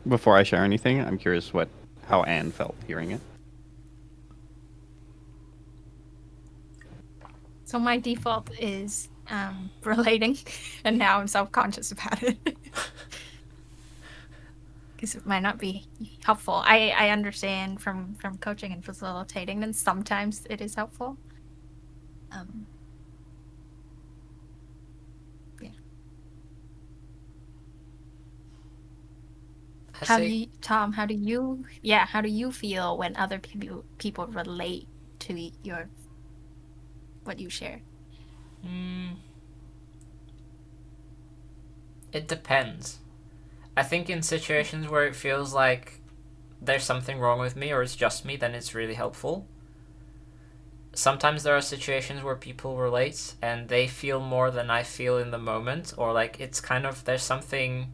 Before I share anything, I'm curious how Anne felt hearing it. So my default is relating, and now I'm self-conscious about it. Because it might not be helpful. I understand from coaching and facilitating, and sometimes it is helpful. Yeah. How do you, Tom? How do you feel when other people relate to your what you share? It depends. I think in situations where it feels like there's something wrong with me or it's just me, then it's really helpful. Sometimes there are situations where people relate and they feel more than I feel in the moment, or like it's kind of there's something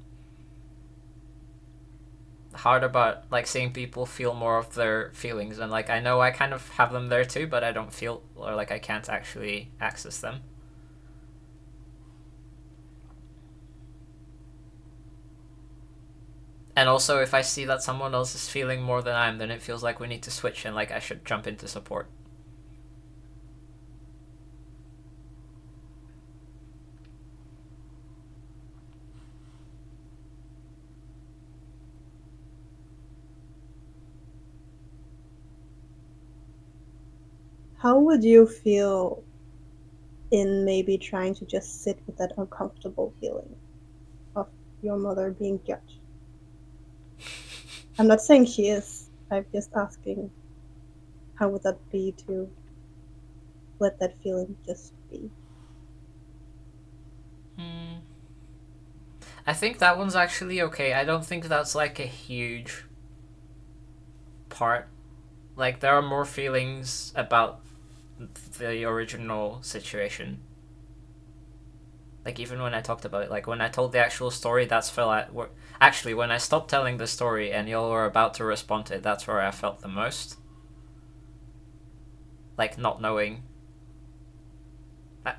hard about like seeing people feel more of their feelings, and like I know I kind of have them there too, but I don't feel, or like I can't actually access them. And also if I see that someone else is feeling more than I am, then it feels like we need to switch and like I should jump into support. How would you feel in maybe trying to just sit with that uncomfortable feeling of your mother being judged? I'm not saying she is. I'm just asking, how would that be to let that feeling just be? I think that one's actually okay. I don't think that's like a huge part. Like there are more feelings about the original situation. Like even when I talked about it, like when I told the actual story, that's felt like actually when I stopped telling the story and y'all were about to respond to it, that's where I felt the most. Like not knowing.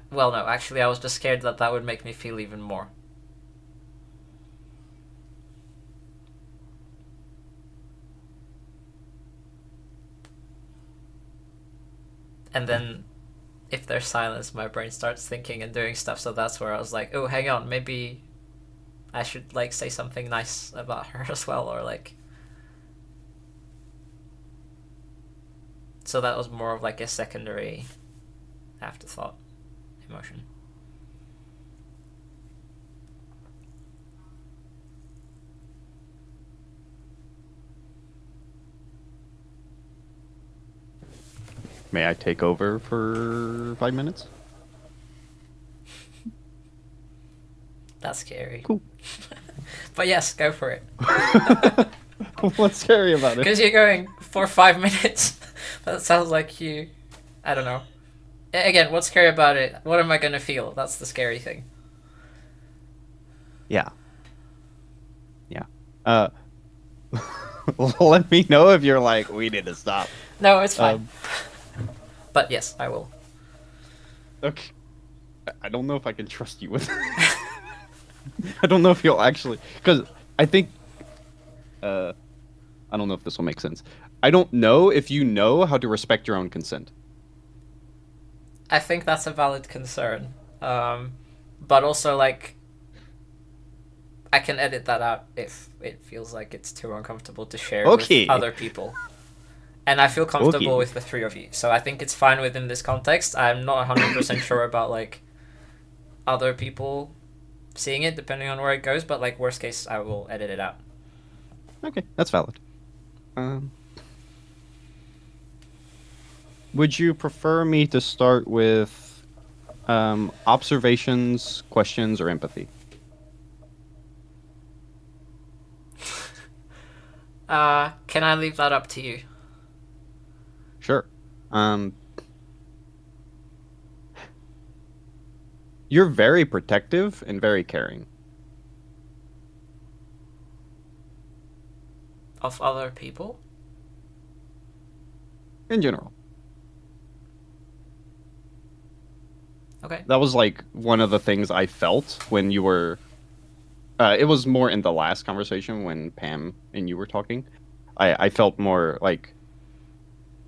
Well, no, actually, I was just scared that that would make me feel even more. And then if there's silence, my brain starts thinking and doing stuff. So that's where I was like, oh, hang on, maybe I should like say something nice about her as well, or like. So that was more of like a secondary afterthought emotion. May I take over for 5 minutes? That's scary. Cool. But yes, go for it. What's scary about it? Because you're going for 5 minutes. That sounds like you... I don't know. Again, what's scary about it? What am I going to feel? That's the scary thing. Yeah. Let me know if you're like, we need to stop. No, it's fine. But yes, I will. Okay. I don't know if I can trust you with I don't know if you'll actually... Because I think... I don't know if this will make sense. I don't know if you know how to respect your own consent. I think that's a valid concern. But also, like... I can edit that out if it feels like it's too uncomfortable to share with other people. And I feel comfortable with the three of you. So I think it's fine within this context. I'm not 100% sure about, like, other people seeing it, depending on where it goes. But, like, worst case, I will edit it out. Okay, that's valid. Would you prefer me to start with observations, questions, or empathy? Can I leave that up to you? Sure. You're very protective and very caring. Of other people? In general. Okay. That was like one of the things I felt when you were... it was more in the last conversation when Pam and you were talking. I felt more like...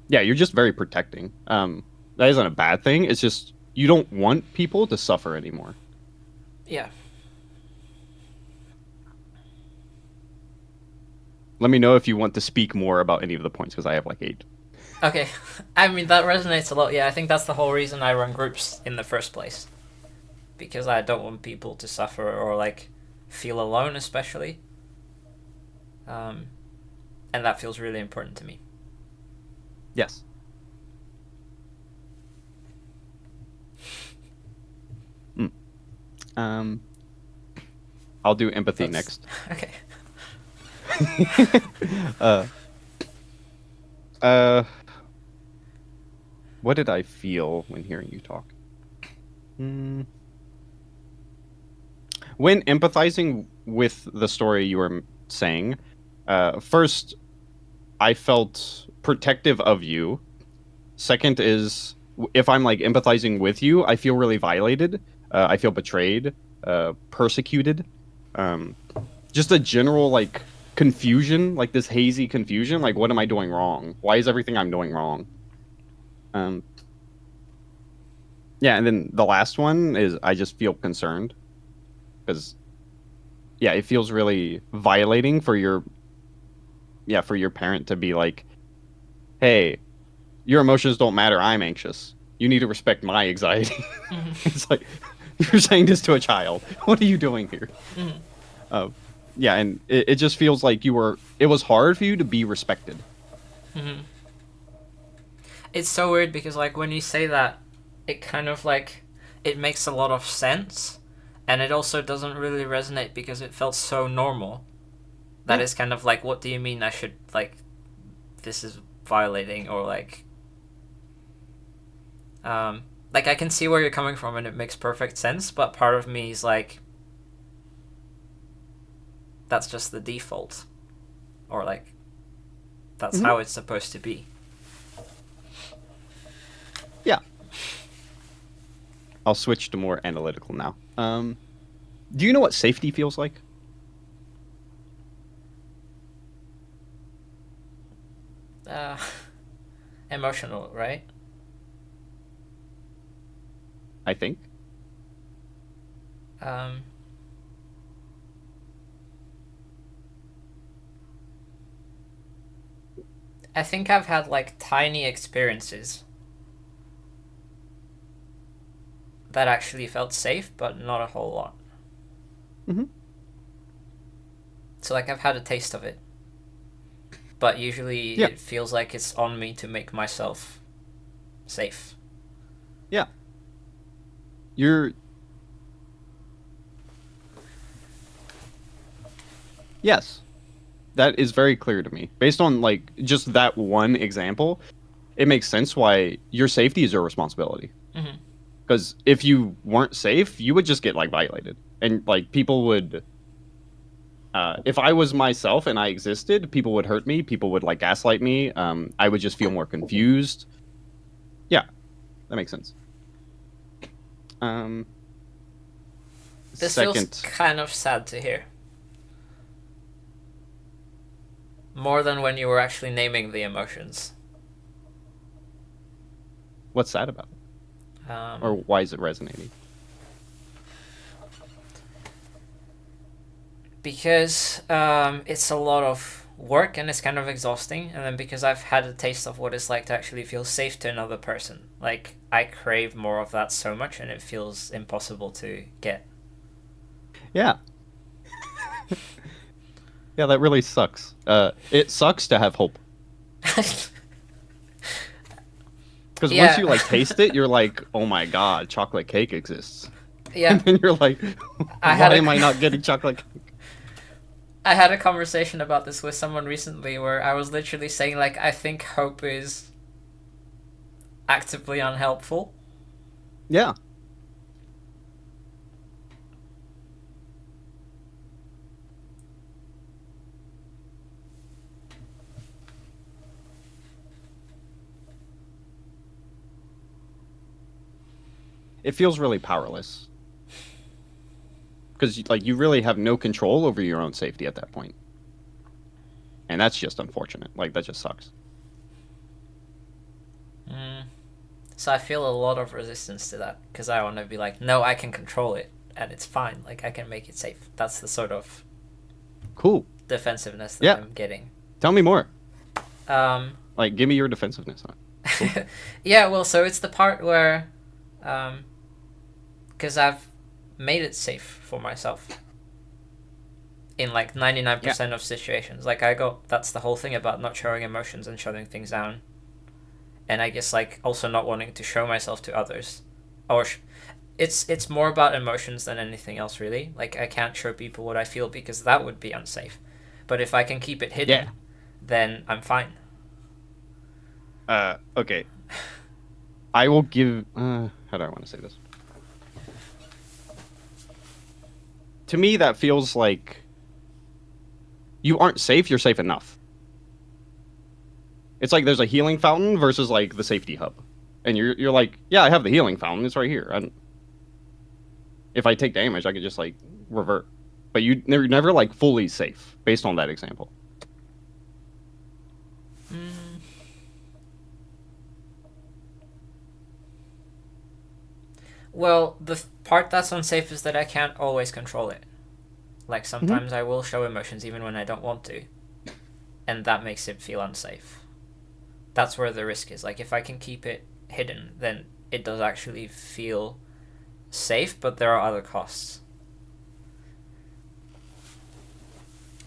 Yeah, you're just very protecting. That isn't a bad thing. It's just you don't want people to suffer anymore. Yeah. Let me know if you want to speak more about any of the points, because I have like 8. Okay. I mean, that resonates a lot. Yeah, I think that's the whole reason I run groups in the first place. Because I don't want people to suffer or, like, feel alone, especially. And that feels really important to me. Yes. I'll do empathy next. Okay. What did I feel when hearing you talk? When empathizing with the story you were saying, first, I felt protective of you. Second is, if I'm like empathizing with you, I feel really violated. I feel betrayed, persecuted. Just a general like confusion, like this hazy confusion. Like, what am I doing wrong? Why is everything I'm doing wrong? Yeah, and then the last one is I just feel concerned. Because, yeah, it feels really violating for your parent to be like, hey, your emotions don't matter, I'm anxious. You need to respect my anxiety. Mm-hmm. It's like, you're saying this to a child. What are you doing here? Mm-hmm. Yeah, and it just feels like it was hard for you to be respected. Mm-hmm. It's so weird because, like, when you say that, it kind of, like, it makes a lot of sense. And it also doesn't really resonate because it felt so normal. That is kind of like, what do you mean I should, like, this is violating, or like, I can see where you're coming from and it makes perfect sense, but part of me is like, that's just the default. Or like, that's how it's supposed to be. Yeah. I'll switch to more analytical now. Do you know what safety feels like? Emotional, right? I think. I think I've had like tiny experiences that actually felt safe, but not a whole lot. Mm-hmm. So like I've had a taste of it, but usually Yeah. it feels like it's on me to make myself safe. Yeah. You're... Yes. That is very clear to me. Based on like just that one example, it makes sense why your safety is your responsibility. Mm-hmm. Because if you weren't safe, you would just get like violated, and like people would. If I was myself and I existed, people would hurt me. People would like gaslight me. I would just feel more confused. Yeah, that makes sense. This Second, feels kind of sad to hear. More than when you were actually naming the emotions. what's sad about it, or why is it resonating? Because it's a lot of work and it's kind of exhausting, and then because I've had a taste of what it's like to actually feel safe to another person. Like, I crave more of that so much, and it feels impossible to get. Yeah. Yeah, that really sucks. It sucks to have hope. Because Yeah. once you like taste it, you're like, oh my god, chocolate cake exists. Yeah. And then you're like, I why had a- am I not getting chocolate cake? I had a conversation about this with someone recently where I was literally saying, like, I think hope is actively unhelpful. Yeah. It feels really powerless. Because like you really have no control over your own safety at that point. And that's just unfortunate. Like that just sucks. So I feel a lot of resistance to that, because I want to be like, no, I can control it, and it's fine. Like, I can make it safe. That's the sort of Cool. defensive-ness that Yeah. I'm getting. Tell me more. Um, Like, give me your defensiveness on it. yeah, well, so it's the part where, because I've made it safe for myself in like 99% of situations. Like, that's the whole thing about not showing emotions and shutting things down. And I guess like also not wanting to show myself to others, or it's more about emotions than anything else really. Like I can't show people what I feel because that would be unsafe, but if I can keep it hidden, then I'm fine. Okay. I will give how do I want to say this? To me that feels like you aren't safe, you're safe enough. It's like there's a healing fountain versus like the safety hub. And you're like, yeah, I have the healing fountain. It's right here. If I take damage, I could just like revert. But you're never like fully safe based on that example. Well, the part that's unsafe is that I can't always control it. Like sometimes I will show emotions even when I don't want to, and that makes it feel unsafe. That's where the risk is. Like if I can keep it hidden, then it does actually feel safe, but there are other costs.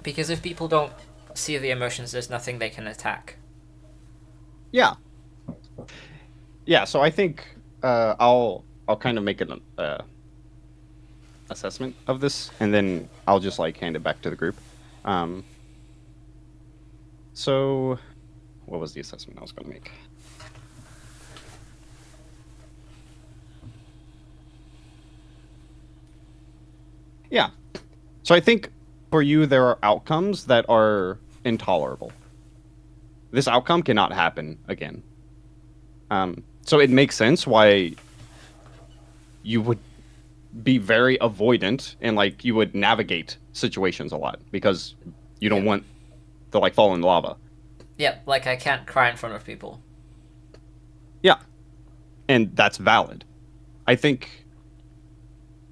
Because if people don't see the emotions, there's nothing they can attack. Yeah. Yeah, so I think I'll kind of make an assessment of this, and then I'll just like hand it back to the group. So what was the assessment I was going to make? Yeah. So I think for you, there are outcomes that are intolerable. This outcome cannot happen again. So it makes sense why you would be very avoidant and like you would navigate situations a lot because you don't want to like fall in lava. Yeah, like I can't cry in front of people. Yeah. And that's valid. I think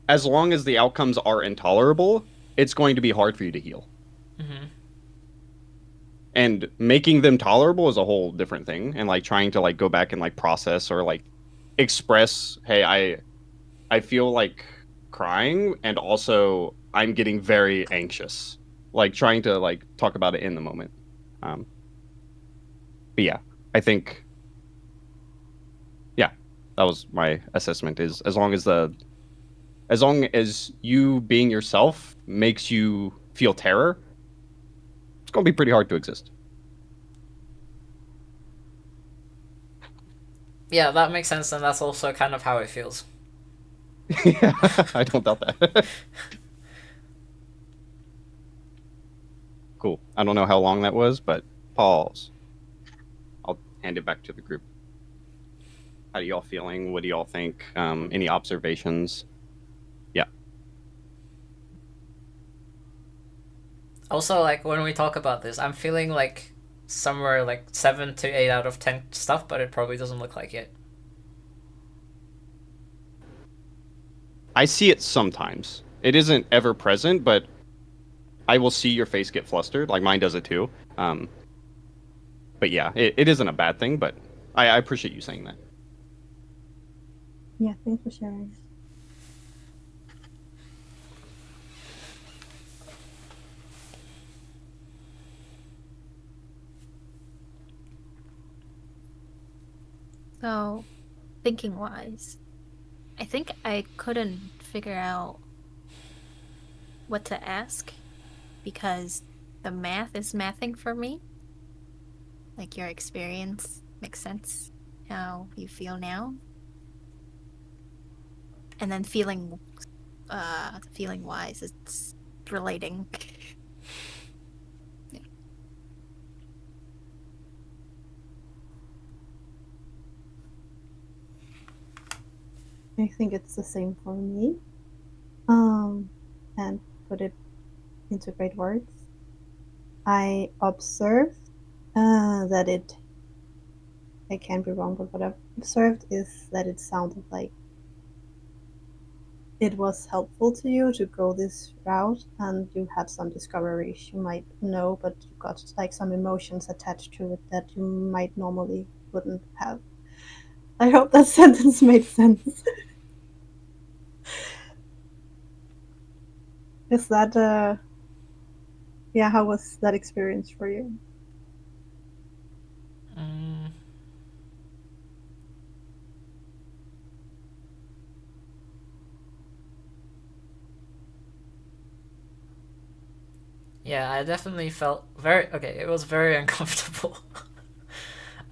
as long as the outcomes are intolerable, it's going to be hard for you to heal. Mm-hmm. And making them tolerable is a whole different thing. And like trying to like go back and like process or like express, hey, I I feel like crying, and also I'm getting very anxious, like trying to like talk about it in the moment. But yeah, I think yeah, that was my assessment. Is as long as you being yourself makes you feel terror, it's gonna be pretty hard to exist. Yeah, that makes sense, and that's also kind of how it feels. Yeah, I don't doubt that. Cool. I don't know how long that was, but pause. I'll hand it back to the group. How do y'all feeling? What do y'all think? Any observations? Yeah. Also, like when we talk about this, I'm feeling like somewhere like 7 to 8 out of 10 stuff, but it probably doesn't look like it. I see it sometimes. It isn't ever present, but I will see your face get flustered. Like mine does it too. But yeah, it isn't a bad thing, but I appreciate you saying that. Yeah, thanks for sharing. So, thinking wise, I think I couldn't figure out what to ask because the math is mathing for me. Like your experience makes sense how you feel now. And then feeling wise, it's relating. Yeah. I think it's the same for me. And put it into great words. I observed that it. I can be wrong, but what I've observed is that it sounded like it was helpful to you to go this route, and you had some discoveries you might know, but you got like some emotions attached to it that you might normally wouldn't have. I hope that sentence made sense. Is that yeah, how was that experience for you? Yeah, I definitely felt very okay. It was very uncomfortable.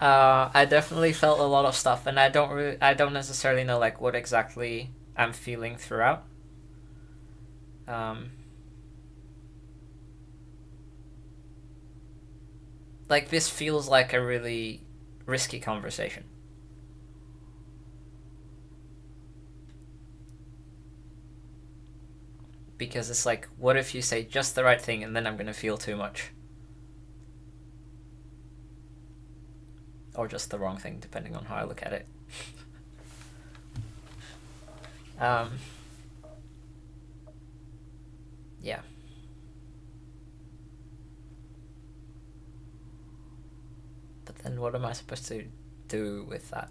I definitely felt a lot of stuff, and I don't necessarily know like what exactly I'm feeling throughout. Um, like this feels like a really risky conversation. Because it's like, what if you say just the right thing and then I'm gonna feel too much? Or just the wrong thing, depending on how I look at it. Yeah. But then what am I supposed to do with that?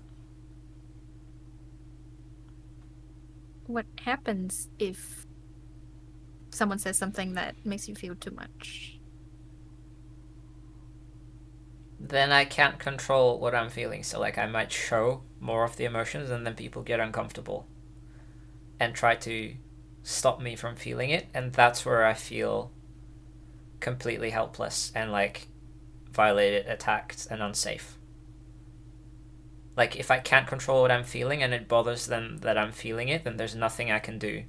What happens if someone says something that makes you feel too much? Then I can't control what I'm feeling, so like I might show more of the emotions and then people get uncomfortable and try to stop me from feeling it, and that's where I feel completely helpless and like violated, attacked, and unsafe. Like if I can't control what I'm feeling and it bothers them that I'm feeling it, then there's nothing I can do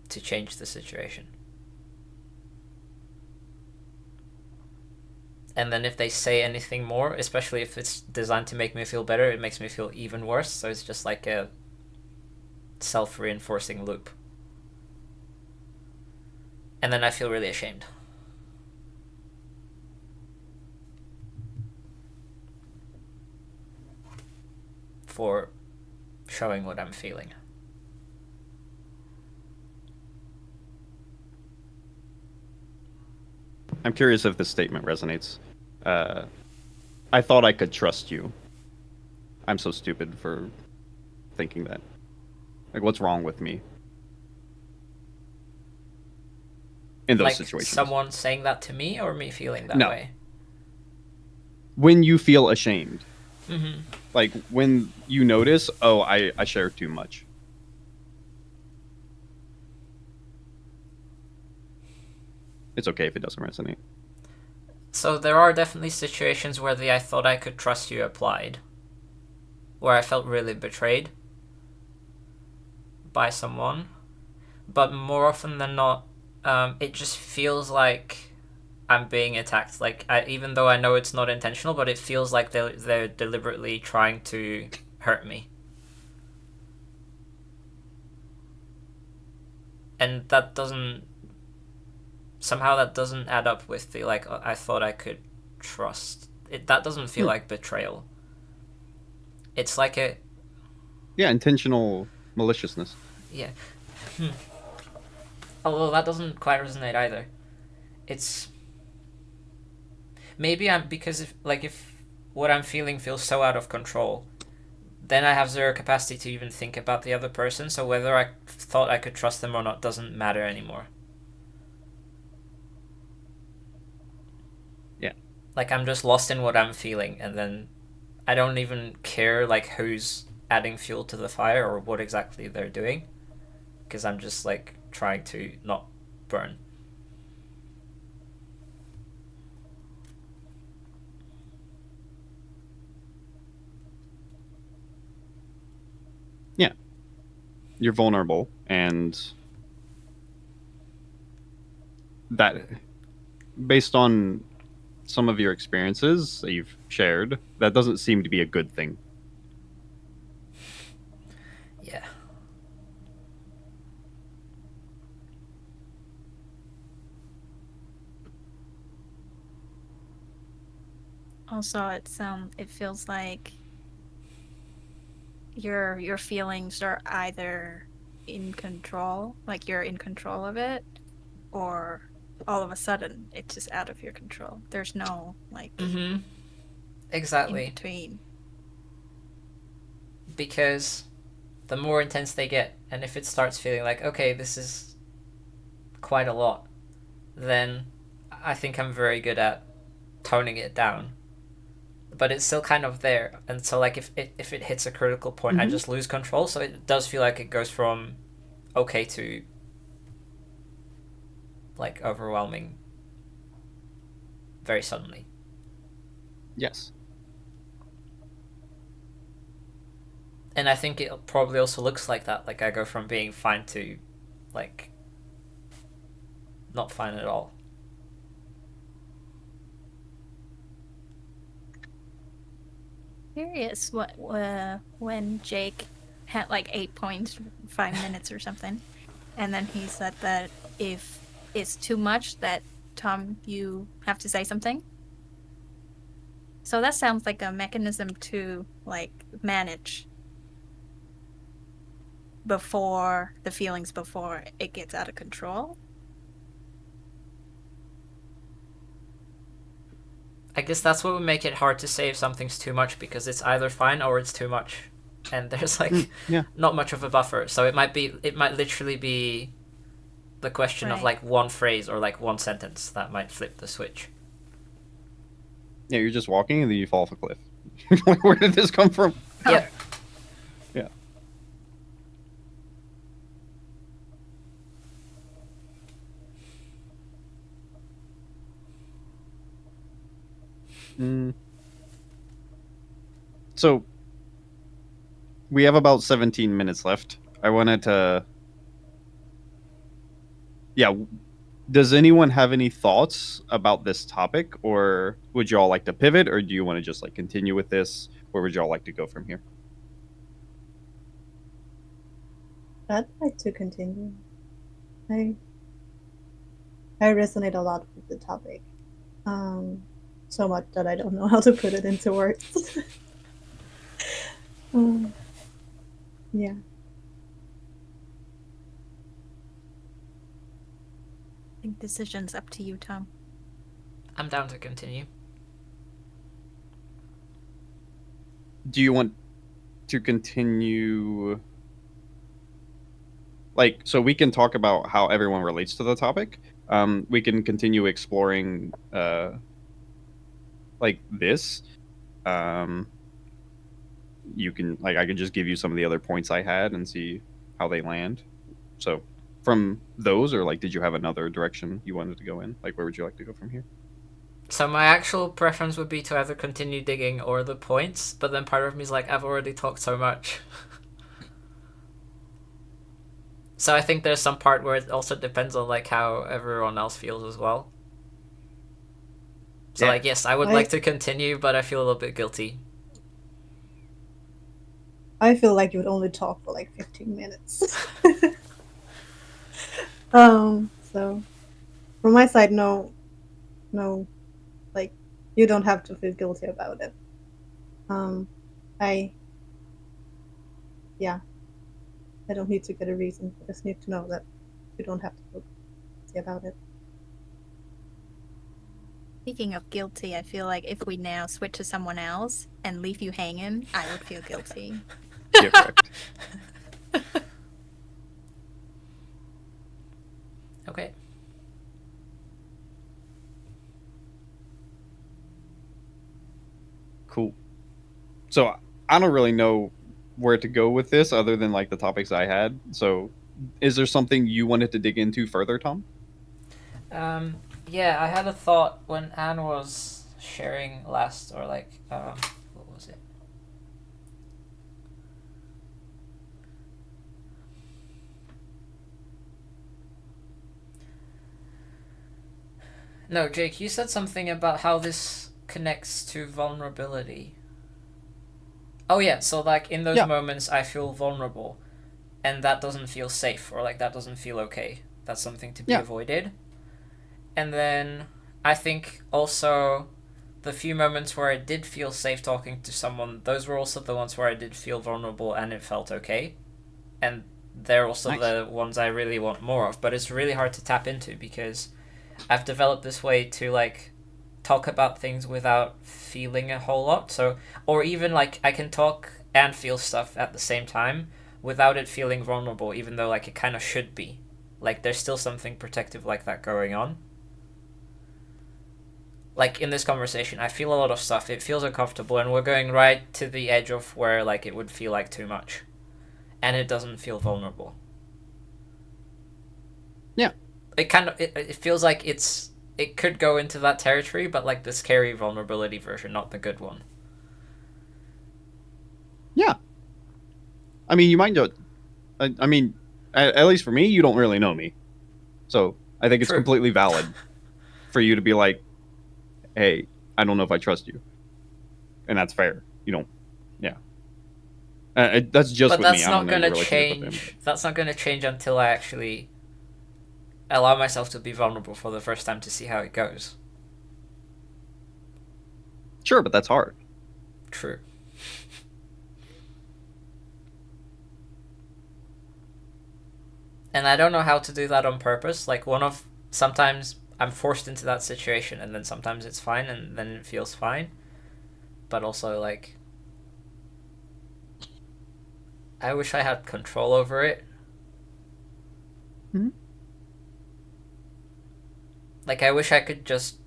to change the situation. And then if they say anything more, especially if it's designed to make me feel better, it makes me feel even worse. So it's just like a self-reinforcing loop. And then I feel really ashamed. For showing what I'm feeling. I'm curious if this statement resonates. I thought I could trust you. I'm so stupid for thinking that? Like, what's wrong with me in those Like situations? someone saying that to me or me feeling that No. way? When you feel ashamed, Mm-hmm. like when you notice, oh, I share too much. It's okay if it doesn't resonate. So there are definitely situations where the "I thought I could trust you" applied, where I felt really betrayed by someone, but more often than not, it just feels like I'm being attacked. Like, even though I know it's not intentional, but it feels like they're deliberately trying to hurt me. And that doesn't add up with the like I thought I could trust. That doesn't feel like betrayal. It's like a Intentional maliciousness. yeah. Although that doesn't quite resonate either. It's maybe because if what I'm feeling feels so out of control, then I have zero capacity to even think about the other person, so whether I thought I could trust them or not doesn't matter anymore. Yeah. Like, I'm just lost in what I'm feeling, and then I don't even care, like, who's adding fuel to the fire or what exactly they're doing, because I'm just, like, trying to not burn. Yeah. You're vulnerable, and that, based on some of your experiences that you've shared, that doesn't seem to be a good thing. Yeah. Also, it feels like your feelings are either in control, like you're in control of it, or all of a sudden it's just out of your control. There's no like Mm-hmm. in Exactly. between. Because the more intense they get, and if it starts feeling like, okay, this is quite a lot, then I think I'm very good at toning it down. But it's still kind of there, and so like if it hits a critical point, I Mhm. just lose control. So it does feel like it goes from okay to like overwhelming very suddenly. Yes. And I think it probably also looks like that. Like, I go from being fine to like not fine at all. Curious what when Jake had like 8.5 minutes or something, and then he said that if it's too much, that Tom, you have to say something. So that sounds like a mechanism to like manage before the feelings before it gets out of control. I guess that's what would make it hard to say if something's too much, because it's either fine or it's too much, and there's like Yeah. not much of a buffer. So it might literally be the question of Right. like one phrase or like one sentence that might flip the switch. Yeah, you're just walking and then you fall off a cliff. Like, where did this come from? Yeah. Yeah. So we have about 17 minutes left. I wanted to. Yeah. Does anyone have any thoughts about this topic, or would you all like to pivot, or do you want to just like continue with this? Where would you all like to go from here? I'd like to continue. I I resonate a lot with the topic. So much that I don't know how to put it into words. Yeah. I think decision's up to you, Tom. I'm down to continue. Do you want to continue, like, so we can talk about how everyone relates to the topic. We can continue exploring, like this. You can, like, I could just give you some of the other points I had and see how they land. So from those, or like, did you have another direction you wanted to go in? Like, where would you like to go from here? So my actual preference would be to either continue digging or the points, but then part of me is like, I've already talked so much. So I think there's some part where it also depends on like how everyone else feels as well. So Yeah. like, yes, I would like to continue, but I feel a little bit guilty. I feel like you would only talk for like 15 minutes. So from my side, no, like, you don't have to feel guilty about it. I don't need to get a reason. I just need to know that you don't have to feel guilty about it. Speaking of guilty, I feel like if we now switch to someone else and leave you hanging, I would feel guilty. Yeah, correct. Okay. Cool. So I don't really know where to go with this other than like the topics I had. So is there something you wanted to dig into further, Tom? Yeah, I had a thought when Anne was sharing last, or like, what was it? No, Jake, you said something about how this connects to vulnerability. Oh yeah, so like in those moments I feel vulnerable, and that doesn't feel safe, or like that doesn't feel okay. That's something to be avoided. And then I think also the few moments where I did feel safe talking to someone, those were also the ones where I did feel vulnerable and it felt okay. And they're also the ones I really want more of, but it's really hard to tap into because I've developed this way to like talk about things without feeling a whole lot. So, or even like I can talk and feel stuff at the same time without it feeling vulnerable, even though like it kind of should be. Like there's still something protective like that going on. Like in this conversation, I feel a lot of stuff. It feels uncomfortable, and we're going right to the edge of where like it would feel like too much, and it doesn't feel vulnerable. Yeah, it feels like it could go into that territory, but like the scary vulnerability version, not the good one. Yeah. I mean, you might know. I mean, at least for me, you don't really know me, so I think it's completely valid for you to be like, "Hey, I don't know if I trust you," and that's fair. You don't. Yeah. That's just But with me. that's I don't not know your gonna relationship with change. him. That's not gonna change until I actually allow myself to be vulnerable for the first time to see how it goes. Sure, but that's hard. True. And I don't know how to do that on purpose. Like sometimes I'm forced into that situation, and then sometimes it's fine, and then it feels fine. But also like, I wish I had control over it. Mm-hmm. Like I wish I could just,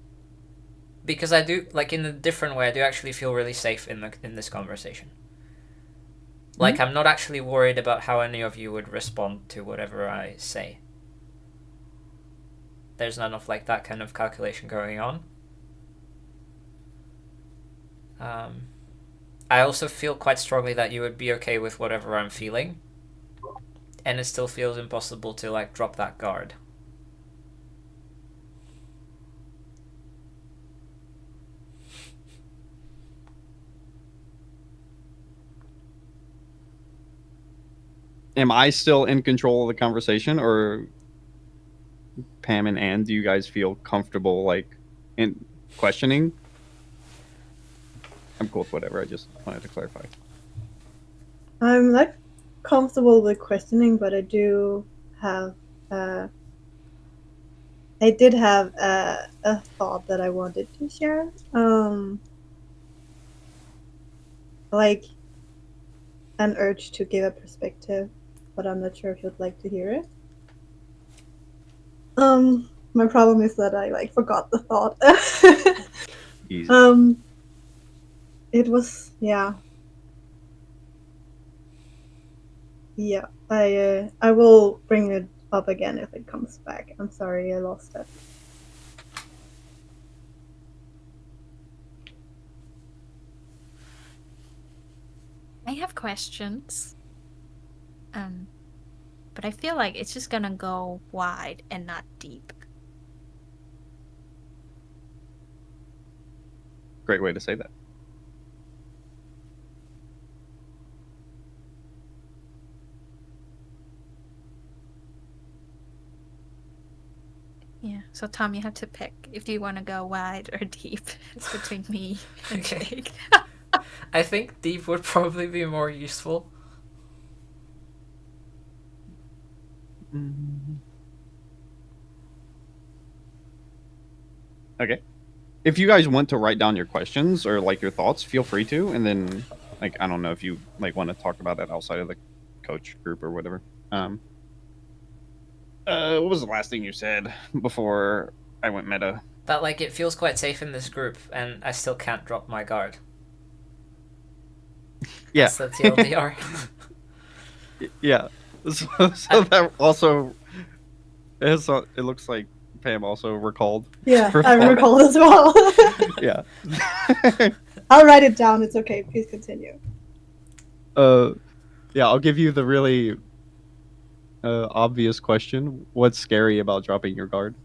because I do, like in a different way, I do actually feel really safe in this conversation. Like, I'm not actually worried about how any of you would respond to whatever I say. There's none of, like, that kind of calculation going on. I also feel quite strongly that you would be okay with whatever I'm feeling. And it still feels impossible to, like, drop that guard. Am I still in control of the conversation, or Pam and Anne, do you guys feel comfortable like in questioning? I'm cool with whatever. I just wanted to clarify. I'm not comfortable with questioning, but I do have I did have a thought that I wanted to share. Like an urge to give a perspective, but I'm not sure if you'd like to hear it. My problem is that I like forgot the thought. Easy. It was yeah. I will bring it up again if it comes back. I'm sorry I lost it. I have questions. But I feel like it's just gonna go wide and not deep. Great way to say that. Yeah. So Tom, you have to pick if you want to go wide or deep. It's between me and Okay. Jake. I think deep would probably be more useful. Okay. If you guys want to write down your questions or like your thoughts, feel free to. And then, like, I don't know if you like want to talk about that outside of the coach group or whatever. What was the last thing you said before I went meta? That, like, it feels quite safe in this group, and I still can't drop my guard. Yeah. That's the TLDR. Yeah. So that also it looks like Pam also recalled. Yeah, her I thought. recall as well. Yeah. I'll write it down. It's okay. Please continue. Yeah, I'll give you the really obvious question. What's scary about dropping your guard?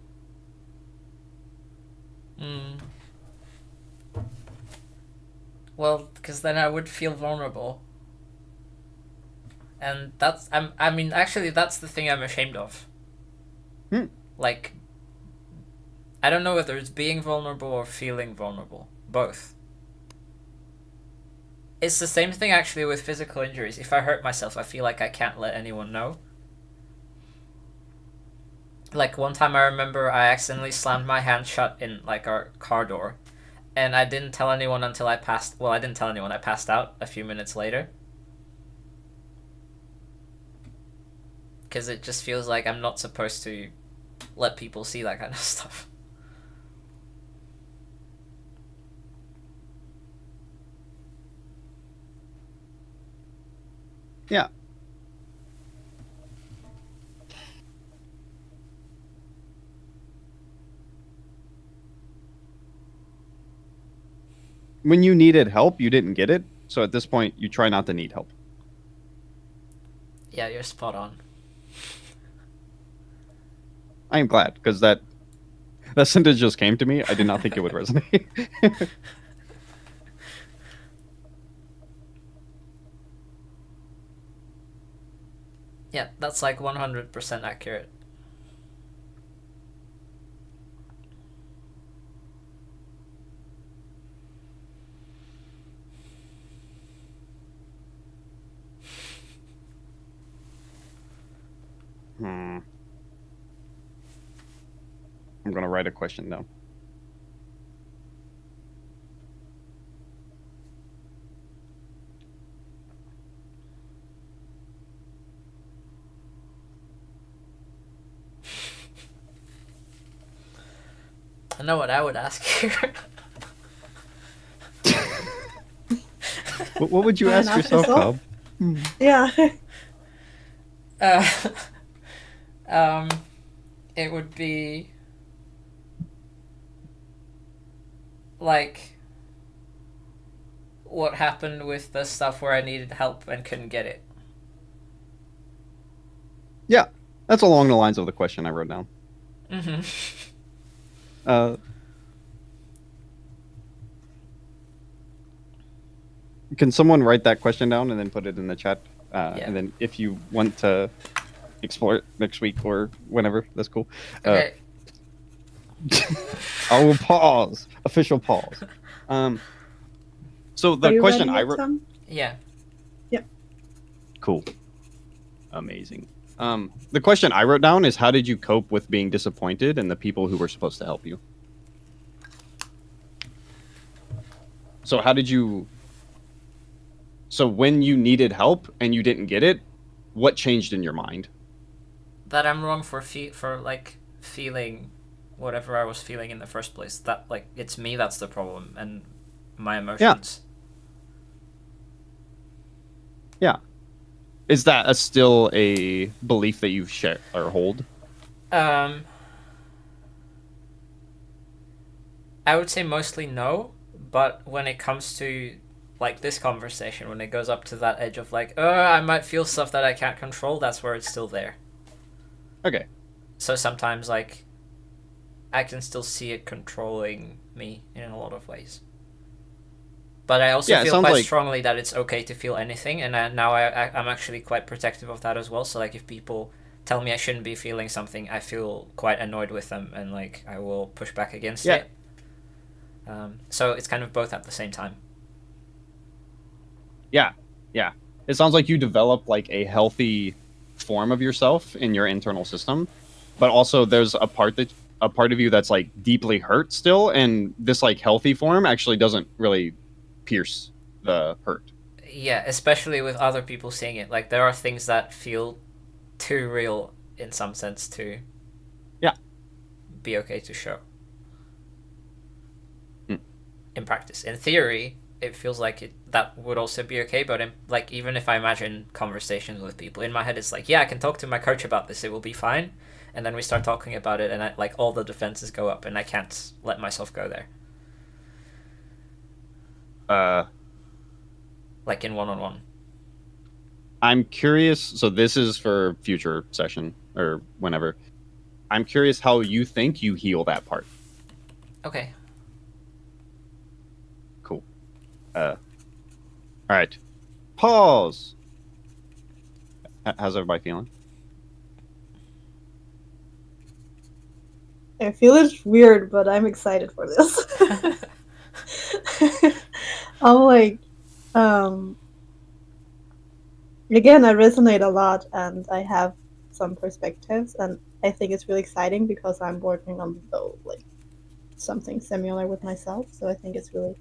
Well, because then I would feel vulnerable. And that's... I mean, actually, that's the thing I'm ashamed of. Like, I don't know whether it's being vulnerable or feeling vulnerable. Both. It's the same thing, actually, with physical injuries. If I hurt myself, I feel like I can't let anyone know. Like, one time I remember I accidentally slammed my hand shut in, like, our car door. And I didn't tell anyone until I passed... Well, I didn't tell anyone. I passed out a few minutes later. Because it just feels like I'm not supposed to let people see that kind of stuff. Yeah. When you needed help, you didn't get it. So at this point, you try not to need help. Yeah, you're spot on. I am glad, because that sentence just came to me. I did not think it would resonate. Yeah, that's like 100% accurate. I'm going to write a question down. I know what I would ask here. What would you ask Ask yourself, yourself? Cobb? Yeah. It would be like what happened with the stuff where I needed help and couldn't get it. Yeah, that's along the lines of the question I wrote down. Can someone write that question down and then put it in the chat? Yeah. And then if you want to explore it next week or whenever, that's cool. Okay. I will pause. Official pause. So Are the you question ready I yet, wrote. Tom? Yeah. Cool. Amazing. The question I wrote down is, how did you cope with being disappointed in the people who were supposed to help you? So how did you So when you needed help and you didn't get it, what changed in your mind? That I'm wrong for feeling whatever I was feeling in the first place. That like it's me that's the problem and my emotions. Yeah. Is that still a belief that you share or hold? I would say mostly no, but when it comes to like this conversation, when it goes up to that edge of like, I might feel stuff that I can't control, that's where it's still there. Okay. So sometimes like I can still see it controlling me in a lot of ways. But I also Yeah, it feel sounds quite like strongly that it's okay to feel anything, and I'm actually quite protective of that as well. So like if people tell me I shouldn't be feeling something, I feel quite annoyed with them, and like I will push back against yeah. it. So it's kind of both at the same time. Yeah. Yeah. It sounds like you develop like a healthy form of yourself in your internal system, but also there's a part of you that's like deeply hurt still, and this like healthy form actually doesn't really pierce the hurt. Yeah, especially with other people seeing it. Like there are things that feel too real in some sense to Yeah. be okay to show. Mm. In practice. In theory, it feels like that would also be okay, but like even if I imagine conversations with people in my head, it's like, yeah, I can talk to my coach about this, it will be fine, and then we start talking about it, and like all the defenses go up, and I can't let myself go there. Like in one-on-one. I'm curious. So this is for future session or whenever. I'm curious how you think you heal that part. Okay. Cool. All right. Pause. How's everybody feeling? I feel it's weird, but I'm excited for this. I'm like, again, I resonate a lot, and I have some perspectives, and I think it's really exciting because I'm working on like something similar with myself. So I think it's really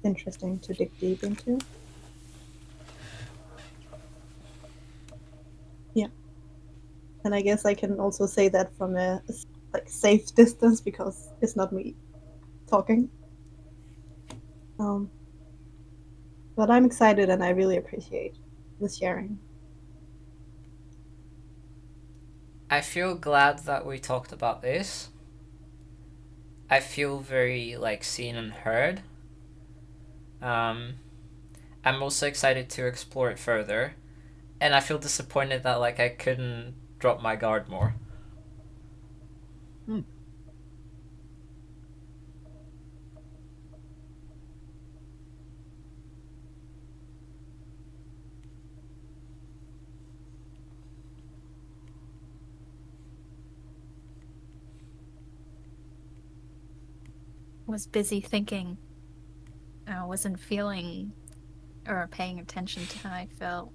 interesting to dig deep into. Yeah, and I guess I can also say that from a like safe distance because it's not me talking. But I'm excited, and I really appreciate the sharing. I feel glad that we talked about this. I feel very like seen and heard. I'm also excited to explore it further, and I feel disappointed that like I couldn't drop my guard more. Was busy thinking. I wasn't feeling or paying attention to how I felt.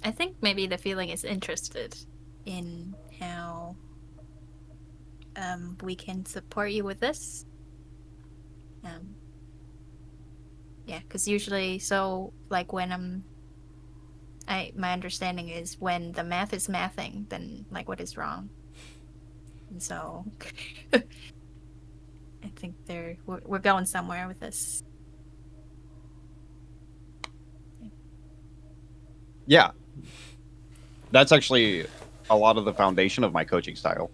I think maybe the feeling is interested in how we can support you with this. Yeah, because usually, so like when my understanding is when the math is mathing, then like what is wrong? And so I think we're going somewhere with this. Yeah. That's actually a lot of the foundation of my coaching style.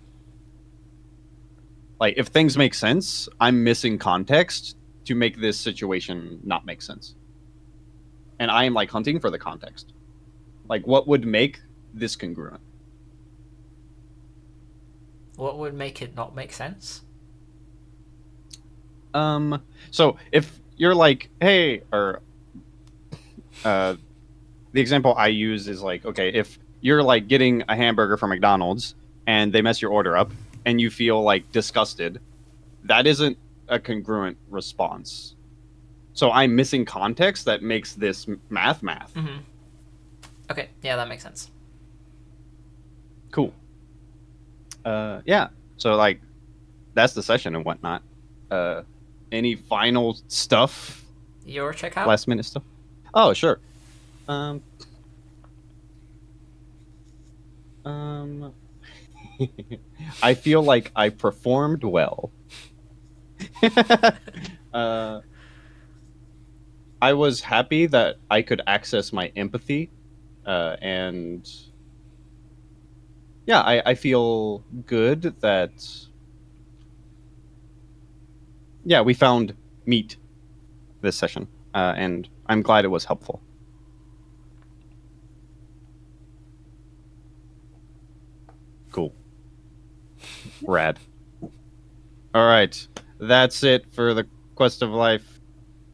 Like, if things make sense, I'm missing context to make this situation not make sense. And I am like hunting for the context. Like, what would make this congruent? What would make it not make sense? So if you're like, hey, or the example I use is like, okay, if you're like getting a hamburger from McDonald's and they mess your order up and you feel like disgusted, that isn't a congruent response. So I'm missing context that makes this math. Mm-hmm. Okay, yeah, that makes sense. Cool. Yeah. So like, that's the session and whatnot. Any final stuff? Your checkout? Last minute stuff? Oh, sure. Um. Um. I feel like I performed well. uh, I was happy that I could access my empathy, and yeah, I feel good that yeah we found meat this session, and I'm glad it was helpful. Cool. Rad. All right, that's it for the Quest of Life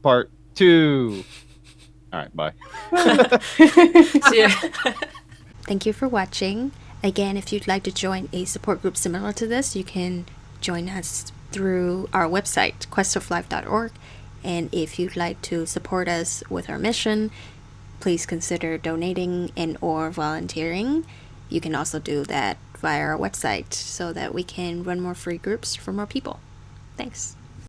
Part 2. All right, bye. See ya. Thank you for watching. Again, if you'd like to join a support group similar to this, you can join us through our website, questoflife.org. And if you'd like to support us with our mission, please consider donating and or volunteering. You can also do that via our website so that we can run more free groups for more people. Thanks.